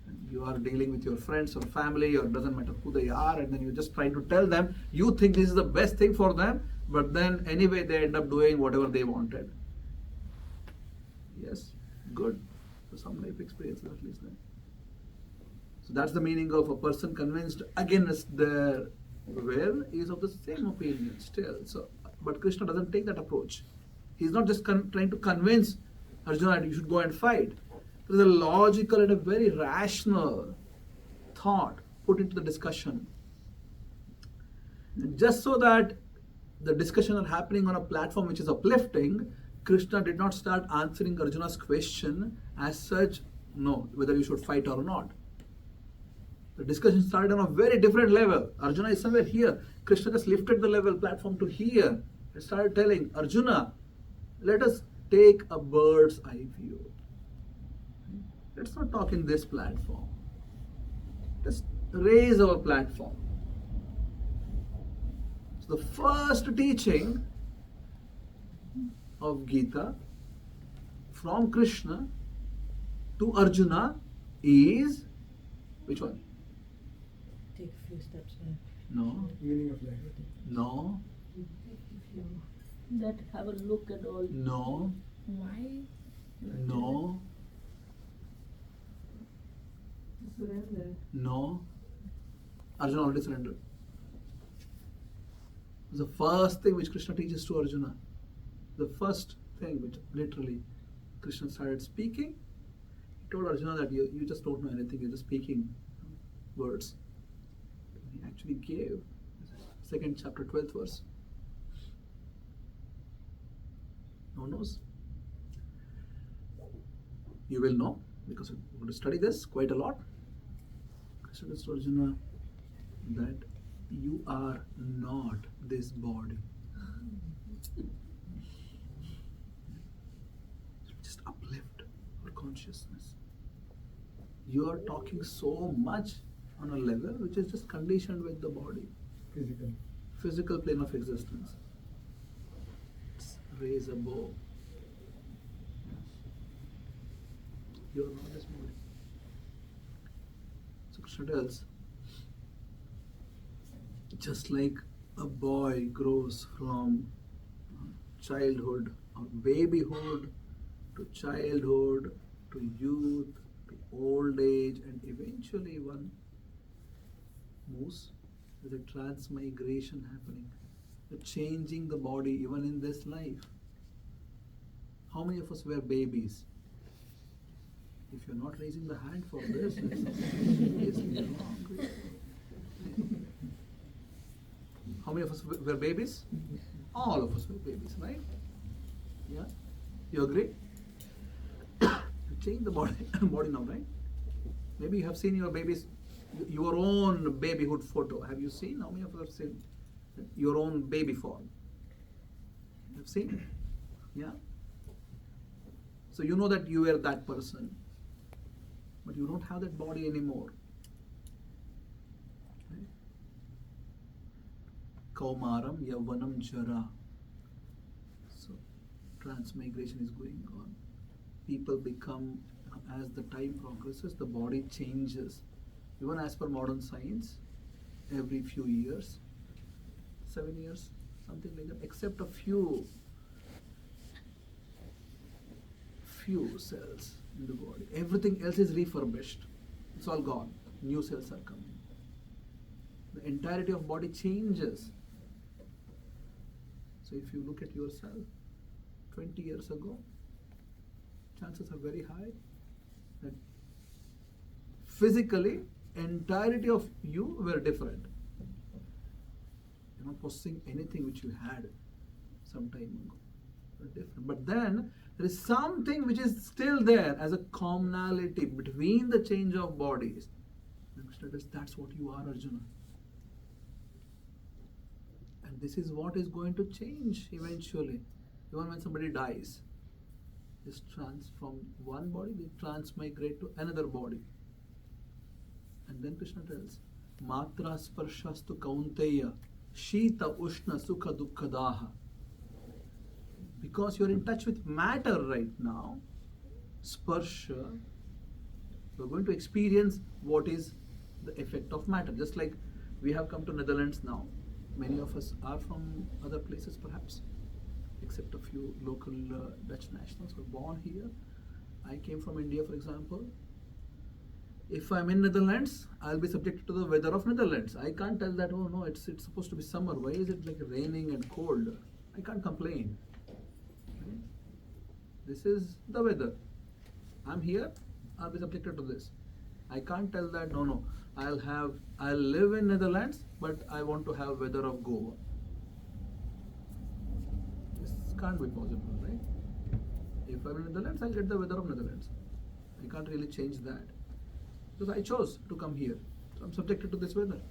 And you are dealing with your friends or family, or doesn't matter who they are, and then you're just trying to tell them you think this is the best thing for them, but then anyway they end up doing whatever they wanted. Yes, good. So some life experiences at least then. So that's the meaning of a person convinced against their will is of the same opinion still. So, but Krishna doesn't take that approach. He's not just trying to convince Arjuna that you should go and fight. There's a logical and a very rational thought put into the discussion. And just so that the discussion are happening on a platform which is uplifting, Krishna did not start answering Arjuna's question as such, no, whether you should fight or not. The discussion started on a very different level. Arjuna is somewhere here. Krishna just lifted the level platform to here and started telling Arjuna, let us take a bird's eye view. Let's not talk in this platform. Let's raise our platform. So the first teaching of Gita from Krishna to Arjuna is which one? Take a few steps back. No. Meaning of life. No. That have a look at all. No. Why? No. Surrender. No. Arjuna already surrendered. It's the first thing which Krishna teaches to Arjuna. The first thing which literally Krishna started speaking. He told Arjuna that you just don't know anything, you're just speaking words. He actually gave 2nd chapter 12th verse. No one knows. You will know because we're going to study this quite a lot. Krishna tells to Arjuna that you are not this body. Just uplift our consciousness. You are talking so much on a level which is just conditioned with the body. Physical plane of existence. Raise a bow. You are not this body. So Krishna tells, just like a boy grows from childhood or babyhood to childhood to youth to old age, and eventually one moves. There's a transmigration happening, the changing the body even in this life. How many of us were babies? If you're not raising the hand for this, it's wrong. How many of us were babies? All of us were babies, right? Yeah? You agree? You change the body, body now, right? Maybe you have seen your babies, your own babyhood photo. Have you seen? How many of us have seen your own baby form? You have seen? Yeah? So you know that you were that person, but you don't have that body anymore. Right? Kaumaram Yavanam Jara. So transmigration is going on. People become, as the time progresses, the body changes. Even as per modern science, every few years, 7 years, something like that, except a few cells in the body. Everything else is refurbished. It's all gone. New cells are coming. The entirety of body changes. So if you look at yourself 20 years ago, chances are very high that physically entirety of you were different. You're not possessing anything which you had some time ago. You're different. But then there is something which is still there as a commonality between the change of bodies. That's what you are, Arjuna. And this is what is going to change eventually. Even when somebody dies, from one body they transmigrate to another body. And then Krishna tells, Matra sparshastu kaunteya shita ushna sukha dukkadaha. Because you're in touch with matter right now, sparsha, you're going to experience what is the effect of matter. Just like we have come to Netherlands now. Many of us are from other places perhaps, except a few local Dutch nationals who were born here. I came from India, for example. If I'm in Netherlands, I'll be subjected to the weather of Netherlands. I can't tell that, oh no, it's supposed to be summer. Why is it like raining and cold? I can't complain. Okay? This is the weather. I'm here, I'll be subjected to this. I can't tell that, no, I'll live in Netherlands, but I want to have weather of Goa. This can't be possible, right? If I'm in Netherlands, I'll get the weather of Netherlands. I can't really change that. Because I chose to come here. So I'm subjected to this weather.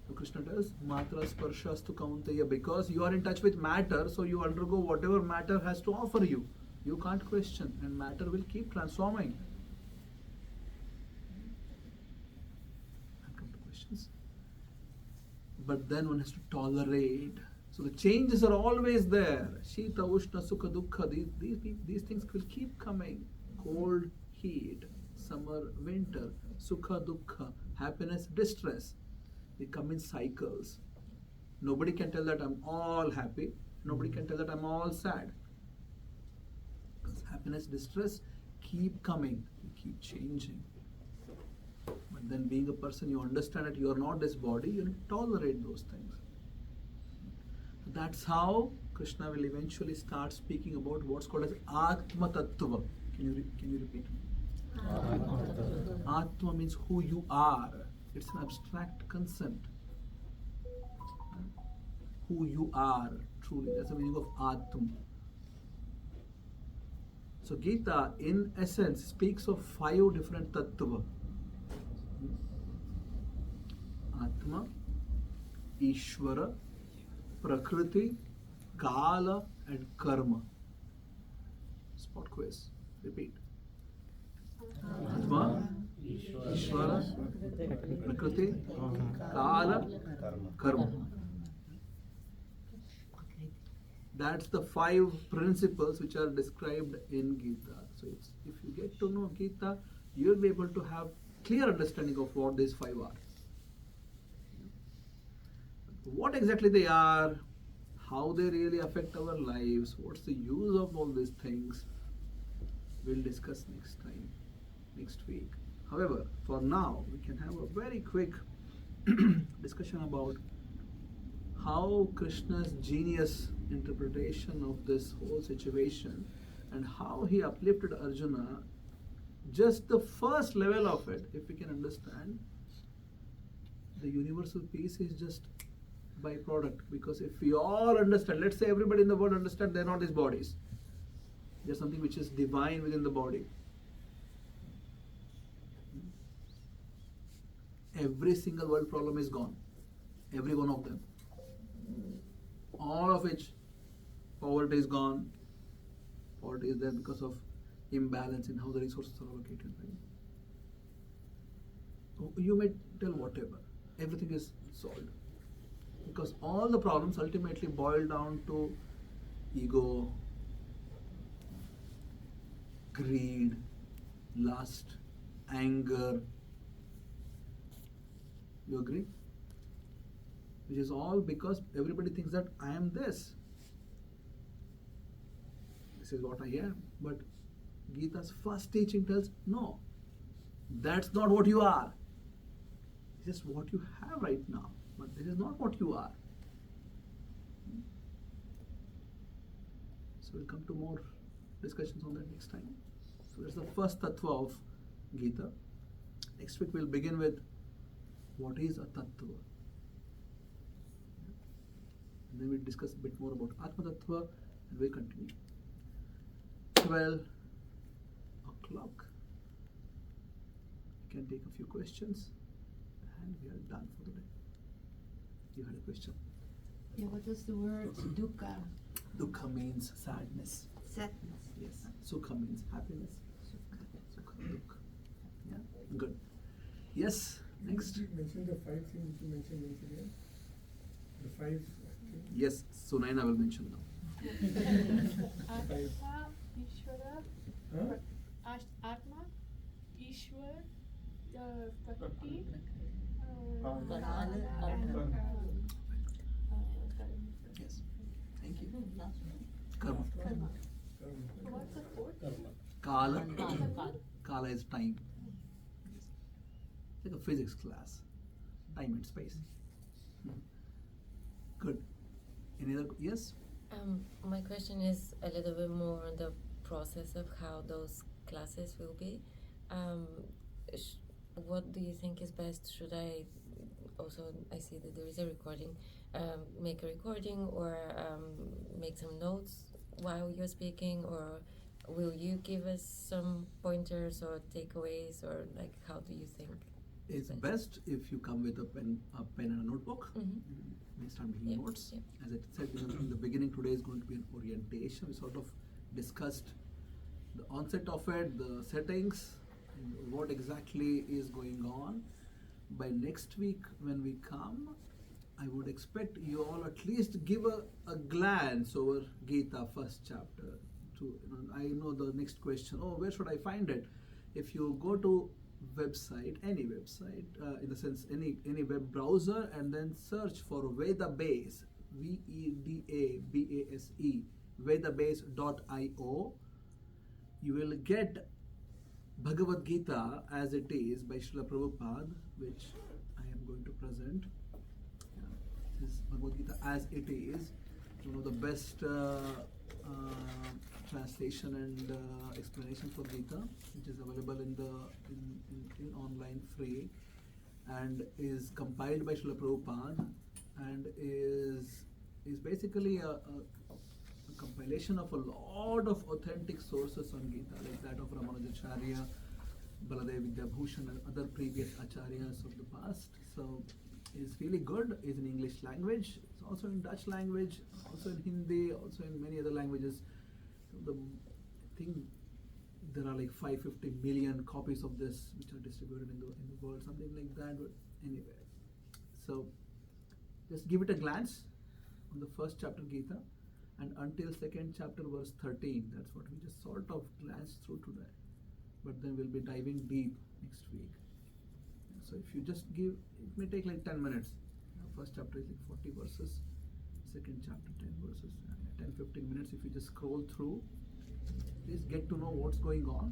So Krishna tells, Matra sparshastu kaunteya, because you are in touch with matter, so you undergo whatever matter has to offer you. You can't question, and matter will keep transforming. I'll come to questions. But then one has to tolerate. So the changes are always there. Shita, Ushna, Sukha, Dukkha, these things will keep coming. Cold, heat, summer, winter, Sukha, Dukkha, happiness, distress. They come in cycles. Nobody can tell that I'm all happy. Nobody can tell that I'm all sad. Because happiness, distress keep coming, they keep changing. But then being a person, you understand that you are not this body, you tolerate those things. That's how Krishna will eventually start speaking about what's called as Atma Tattva. Can you repeat? Atma means who you are. It's an abstract concept. Who you are, truly. That's the meaning of Atma. So Gita, in essence, speaks of 5 different tattva. Atma, Ishvara, Prakriti, Kala and Karma. Spot quiz. Repeat. Atma, Ishvara, Prakriti, Kala, Karma. That's the 5 principles which are described in Gita. So if you get to know Gita, you will be able to have clear understanding of what these 5 are. What exactly they are, how they really affect our lives, what's the use of all these things, we'll discuss next week. However, for now, we can have a very quick discussion about how Krishna's genius interpretation of this whole situation and how he uplifted Arjuna. Just the first level of it, if we can understand, the universal peace is just byproduct. Because if we all understand, let's say everybody in the world understand they're not these bodies, there's something which is divine within the body. Every single world problem is gone, every one of them. All of which, poverty is gone. Poverty is there because of imbalance in how the resources are allocated. Right? You may tell whatever, everything is solved. Because all the problems ultimately boil down to ego, greed, lust, anger. You agree? Which is all because everybody thinks that I am this. This is what I am. But Gita's first teaching tells, no, that's not what you are. This is what you have right now. But this is not what you are. So we'll come to more discussions on that next time. So that's the first tattva of Gita. Next week we'll begin with what is a tattva. And then we'll discuss a bit more about Atma Tattva and we'll continue. 12 o'clock. We can take a few questions and we are done for the day. You had a question? Yeah, what does the word dukkha? Dukkha means sadness. Sadness. Yes. Sukha means happiness. Sukha, dukkha. Yeah, good. Yes, next. Did you mention the 5 things which you mentioned once again? The 5 things? Yes, Sunaina will mention now. Atma, Ishvara, Huh? Atma, Ishwar, Prakriti, Yes. Thank you. Karma. what's the fourth? Karma. Kala. Kala is time. Like a physics class. Time and space. Good. Any other? Yes? My question is a little bit more on the process of how those classes will be. What do you think is best? Should I also, I see that there is a recording, make a recording or make some notes while you're speaking, or will you give us some pointers or takeaways, or like how do you think? It's best if you come with a pen and a notebook. We start making notes. As I said in the beginning, today is going to be an orientation. We sort of discussed the onset of it, the settings, and what exactly is going on. By next week when we come, I would expect you all at least give a glance over Gita first chapter. I know the next question, where should I find it? If you go to website, any website, in the sense any web browser, and then search for Vedabase, Vedabase, Vedabase.io, you will get Bhagavad-gītā as it is by Srila Prabhupada, which I am going to present. This is Bhagavad-gītā as it is, one of the best translation and explanation for Gita, which is available in online free, and is compiled by Srila Prabhupada, and is basically a compilation of a lot of authentic sources on Gita, like that of Ramanujacharya, Baladev Vidyabhushan, and other previous acharyas of the past. So it's really good. It's in English language. It's also in Dutch language, also in Hindi, also in many other languages. So I think there are like 550 million copies of this which are distributed in the world, something like that. But anyway, so just give it a glance on the first chapter Gita and until second chapter verse 13. That's what we just sort of glanced through today. But then we'll be diving deep next week. So if you just give, it may take like 10 minutes. First chapter is like 40 verses, second chapter 10 verses, 10-15 minutes. If you just scroll through, please get to know what's going on.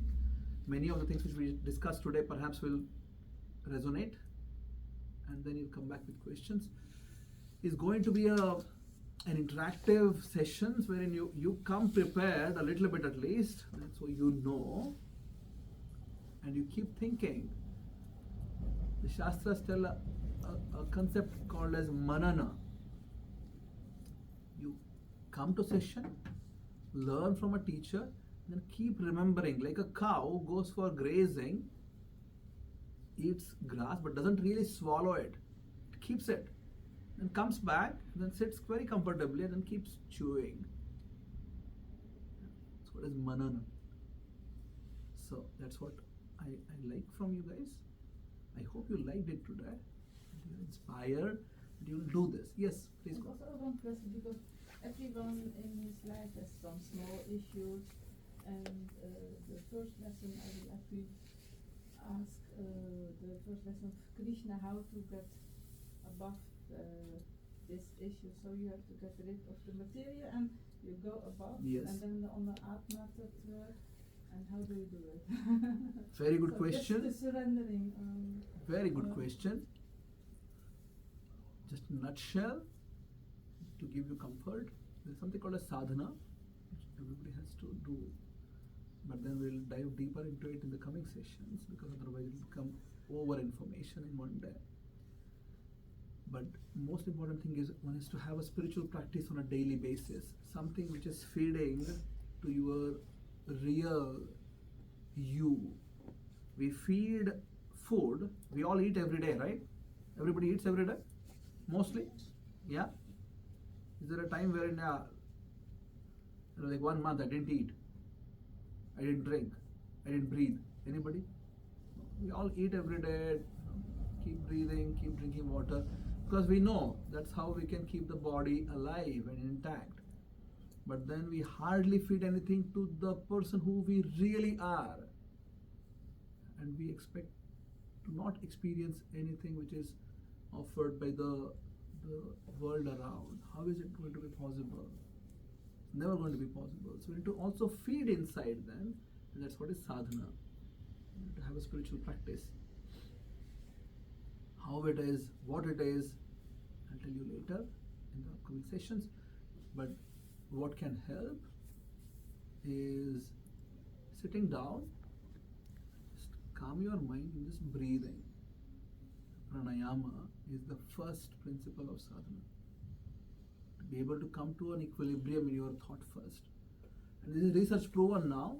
Many of the things which we discussed today perhaps will resonate, and then you'll come back with questions. It's going to be an interactive sessions wherein you come prepared a little bit at least, so you know, and you keep thinking. The Shastras tell a concept called as manana. You come to session, learn from a teacher, then keep remembering. Like a cow goes for grazing, eats grass but doesn't really swallow it. It keeps it. Then comes back, then sits very comfortably and then keeps chewing. That's what is manana. So that's what I like from you guys. I hope you liked it today. That you're inspired, that you'll do this. Yes, please go. Also one question, because everyone in his life has some small issues, and the first lesson I would like to ask, the first lesson of Krishna, how to get above this issue. So you have to get rid of the material and you go above, Yes. and then on the Atma Tattva. And how do you do it? Very good So question. just the surrendering. Very good question. Just in a nutshell, to give you comfort, there's something called a sadhana, which everybody has to do. But then we'll dive deeper into it in the coming sessions, because otherwise it will become over information in one day. But most important thing is one is to have a spiritual practice on a daily basis, something which is feeding to your real you. We feed food, we all eat every day, right? Everybody eats every day? Mostly? Yeah? Is there a time wherein like 1 month I didn't eat, I didn't drink, I didn't breathe? Anybody? We all eat every day, keep breathing, keep drinking water, because we know that's how we can keep the body alive and intact. But then we hardly feed anything to the person who we really are. And we expect to not experience anything which is offered by the world around. How is it going to be possible? It's never going to be possible. So we need to also feed inside then, and that's what is sadhana. We need to have a spiritual practice. How it is, what it is, I'll tell you later in the upcoming sessions. But what can help is sitting down, just calm your mind and just breathing. Pranayama is the first principle of sadhana. To be able to come to an equilibrium in your thought first. And this is research proven now.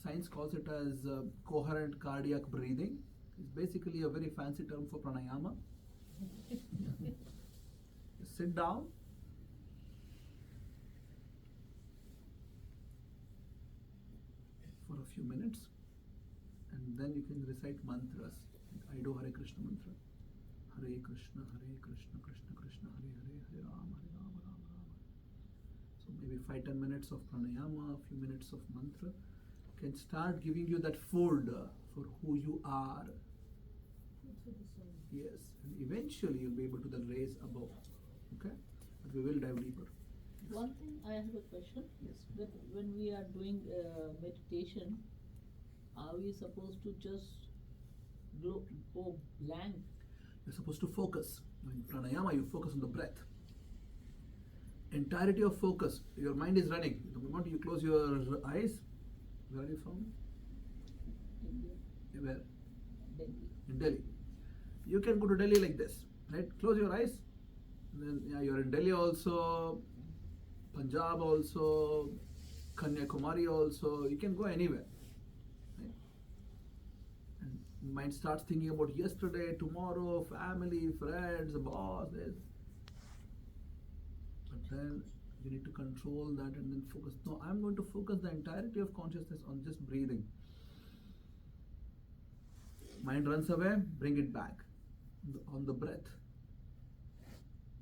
Science calls it as coherent cardiac breathing. It's basically a very fancy term for pranayama. Just sit down. For a few minutes, and then you can recite mantras. I do Hare Krishna mantra. Hare Krishna, Krishna Krishna, Hare Hare, Hare Rama, Rama Rama. So maybe 5-10 minutes of pranayama, a few minutes of mantra can start giving you that food for who you are. Yes, and eventually you'll be able to then raise above. Okay, but we will dive deeper. One thing, I have a question. Yes. That when we are doing meditation, are we supposed to just go blank? You're supposed to focus. In pranayama, you focus on the breath. Entirety of focus. Your mind is running. The moment you close your eyes, where are you from? India. Where? Delhi. In Delhi. You can go to Delhi like this, right? Close your eyes. Then you're in Delhi also, Punjab also, Kanyakumari also. You can go anywhere. Right? And mind starts thinking about yesterday, tomorrow, family, friends, boss. But then you need to control that and then focus. No, I'm going to focus the entirety of consciousness on just breathing. Mind runs away, bring it back on the breath.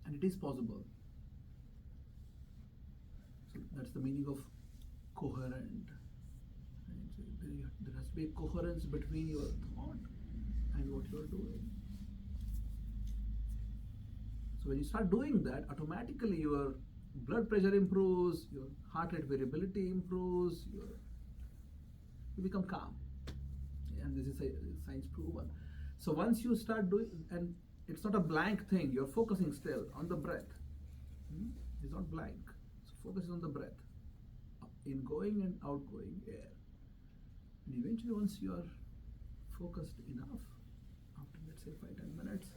And it is possible. So that's the meaning of coherent. Right? So there has to be a coherence between your thought and what you're doing. So when you start doing that, automatically your blood pressure improves, your heart rate variability improves, you become calm. And this is a science proven. So once you start doing, and it's not a blank thing, you're focusing still on the breath. It's not blank. So focus on the breath. Ingoing and outgoing air. And eventually once you are focused enough, after let's say 5-10 minutes,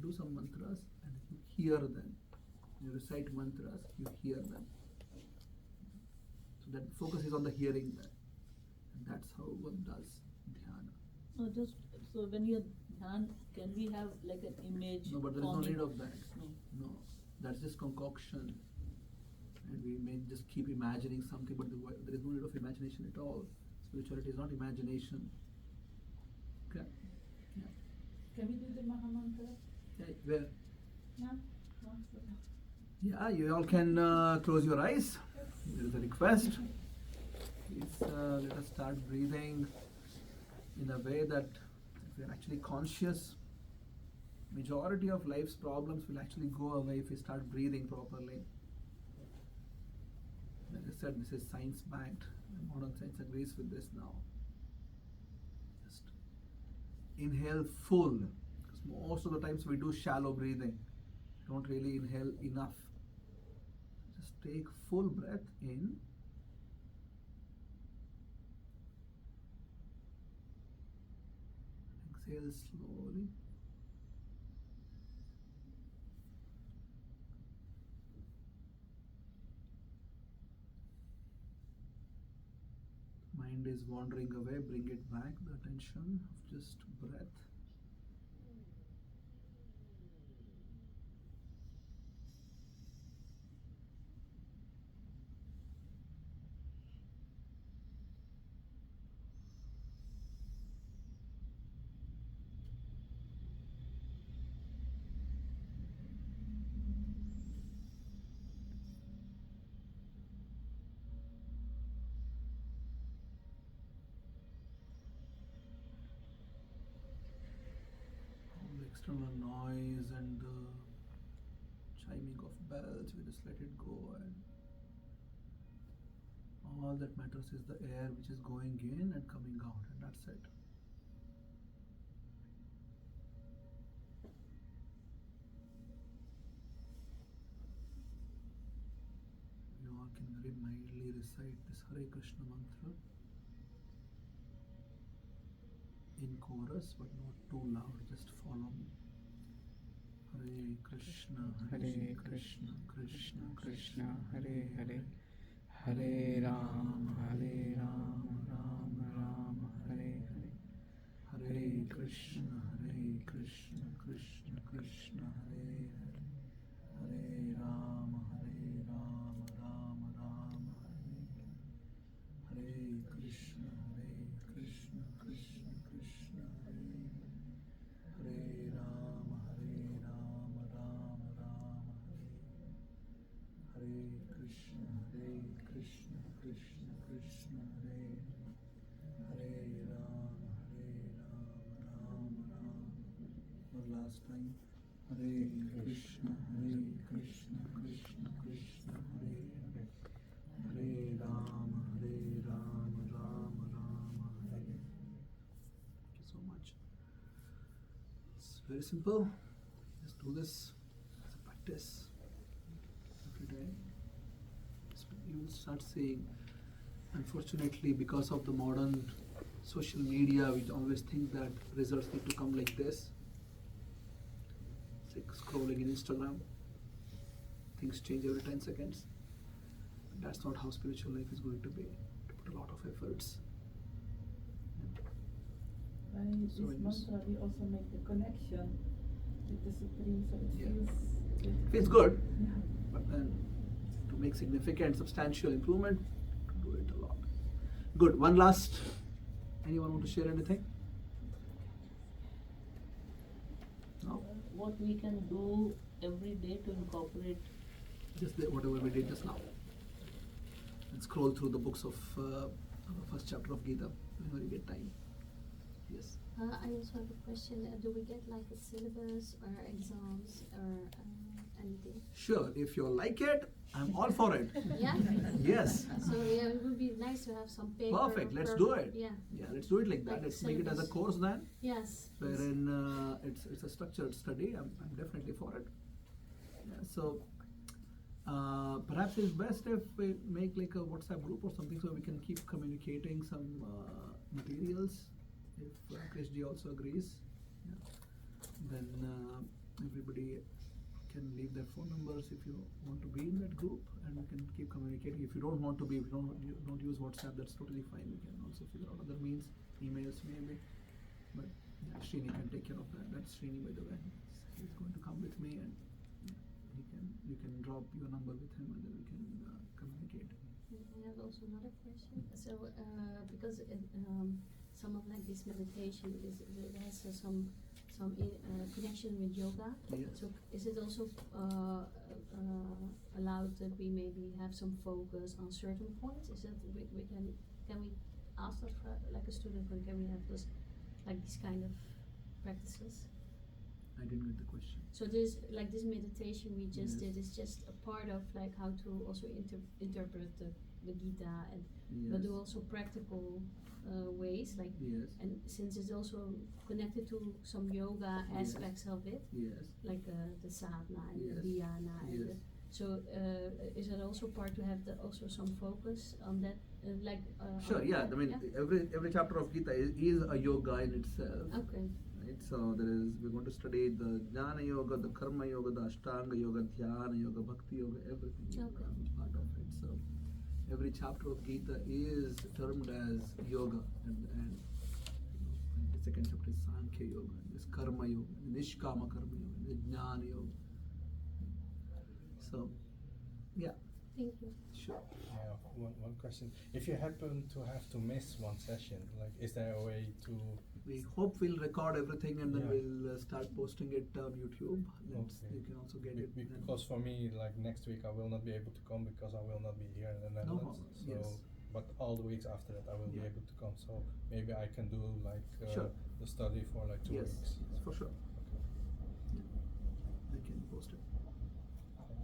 do some mantras and you hear them. You recite mantras, you hear them. So that focus is on the hearing then. And that's how one does dhyana. No, just so when you're dhyana, can we have like an image? No, but there is no forming? need of that. No. No, that's just concoction. And we may just keep imagining something, but there is no need of imagination at all. Spirituality is not imagination. Okay? Yeah. Can we do the Mahamantra? Yeah, where? No? Yeah, you all can close your eyes. There is a request. Please let us start breathing in a way that we are actually conscious. Majority of life's problems will actually go away if we start breathing properly. Like I said, this is science-backed. Modern science agrees with this now. Just inhale full. Because most of the times we do shallow breathing. Don't really inhale enough. Just take full breath in. Exhale slowly. Mind is wandering away, bring it back, the attention of just breath. External noise and the chiming of bells, we just let it go, and all that matters is the air which is going in and coming out, and that's it. You all can very mildly recite this Hare Krishna mantra in chorus, but not too loud, just follow me. Hare Krishna, Hare Krishna, Krishna Krishna, Hare Hare, Hare Ram, Ram Ram, Hare Hare, Hare Krishna, Krishna Krishna, Hare Hare, Hare Ram, Ram Ram, Hare Hare, Hare Krishna, Krishna Krishna, Hare Hare, Hare Ram, Ram Ram, Hare Hare Krishna, Krishna Krishna, Hare Hare Ram, Ram Ram. One last time. Hare Krishna, Krishna Krishna, Hare Hare, Hare Ram, Ram Ram, Hare Hare. Thank you so much. It's very simple. Just do this as a practice every day. You will start seeing, unfortunately, because of the modern social media, we always think that results need to come like this. It's like scrolling in Instagram. Things change every 10 seconds. But that's not how spiritual life is going to be. To put a lot of efforts. By this So when you mantra, we also make the connection with the Supreme, so it Yeah. feels Feels good, Yeah. but then to make significant, substantial improvement, to do it a lot. Good. One last. Anyone want to share anything? No? What we can do every day to incorporate. Just whatever we did just now. And scroll through the books of first chapter of Gita whenever you get time. Yes. I also have a question. Do we get like a syllabus or exams or anything? Sure, if you like it, I'm all for it. Yeah? Yes. So yeah, it would be nice to have some paper. Perfect, let's do it. Yeah. Yeah, let's do it like that. Like Let's make it as a syllabus. course then, Yes. wherein it's a structured study. I'm definitely for it. Yeah, so perhaps it's best if we make like a WhatsApp group or something so we can keep communicating some materials. If Krishji also agrees, yeah. Then everybody can leave their phone numbers if you want to be in that group, and we can keep communicating. If you don't want to be, if you don't use WhatsApp, that's totally fine. We can also figure out other means, emails maybe. But yeah, Srini can take care of that. That's Srini, by the way. He's going to come with me, and you can drop your number with him, and then we can communicate. I have also another question. So because some of like this meditation has some connection with yoga. Yes. So is it also allowed that we maybe have some focus on certain points? Is that can we ask that for like a student, or can we have this like these kind of practices? I didn't get the question. So this like this meditation we just Yes. did is just a part of like how to also interpret the Gita, and but Yes. do also practical ways like. Yes. And since it's also connected to some yoga Yes. aspects of it, Yes. like the sadhana and Yes. the dhyana, and Yes. so is it also part to have also some focus on that, like? Sure. on Yeah. that? I mean, every chapter of Gita is a yoga in itself. Okay. Right. So we're going to study the Jnana Yoga, the Karma Yoga, the Ashtanga Yoga, Dhyana Yoga, Bhakti Yoga, everything. Okay. Part of it. So every chapter of Gita is termed as yoga, and the second chapter is Sankhya Yoga, this Karma Yoga, Nishkama Karma Yoga, the Jnana Yoga. So, yeah. Thank you. Sure. One question. If you happen to have to miss one session, like, is there a way to? We hope we'll record everything and then Yeah. we'll start posting it on YouTube. Okay. You can also get it. then. Because for me, like next week, I will not be able to come because I will not be here in the Netherlands. So, yes. but all the weeks after that, I will be Yeah. able to come. So maybe I can do like Sure. the study for like 2 Yes, weeks. for sure. We can post it.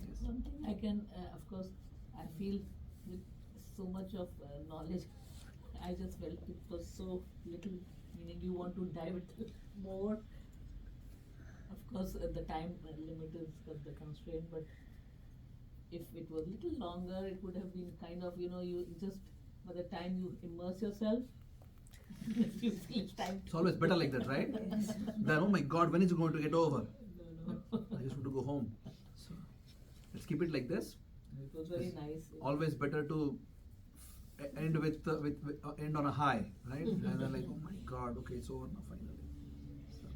Yes. One thing I can, of course, I feel with so much of knowledge, I just felt it was so little, meaning you want to dive into more. Of course, the time limit is the constraint, but if it was little longer, it would have been kind of, you just, by the time you immerse yourself, you feel it's time. It's always better like that, right? Then, oh my God, when is it going to get over? No. I just want to go home. So let's keep it like this. It was very It's nice. Always better to end with end on a high, right? And then like, oh my God, okay, it's over now finally. So,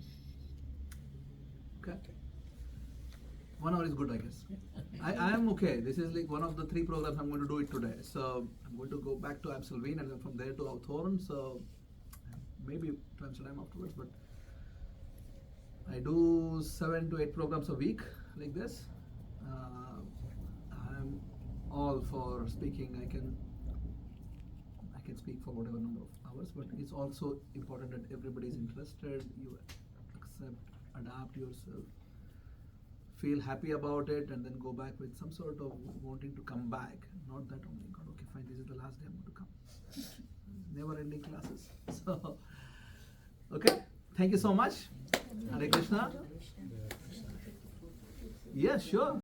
okay. 1 hour is good, I guess. I am okay. This is like one of the 3 programs I'm going to do it today. So I'm going to go back to Amstelveen and then from there to Authorn. So maybe to Amsterdam afterwards, but I do 7 to 8 programs a week like this. I'm all for speaking. I can speak for whatever number of hours, but it's also important that everybody is interested. You accept, adapt yourself, feel happy about it, and then go back with some sort of wanting to come back. Not that, oh my God, okay, fine, this is the last day I'm going to come. Never ending classes. So, okay, thank you so much. Hare Krishna. Yeah, sure.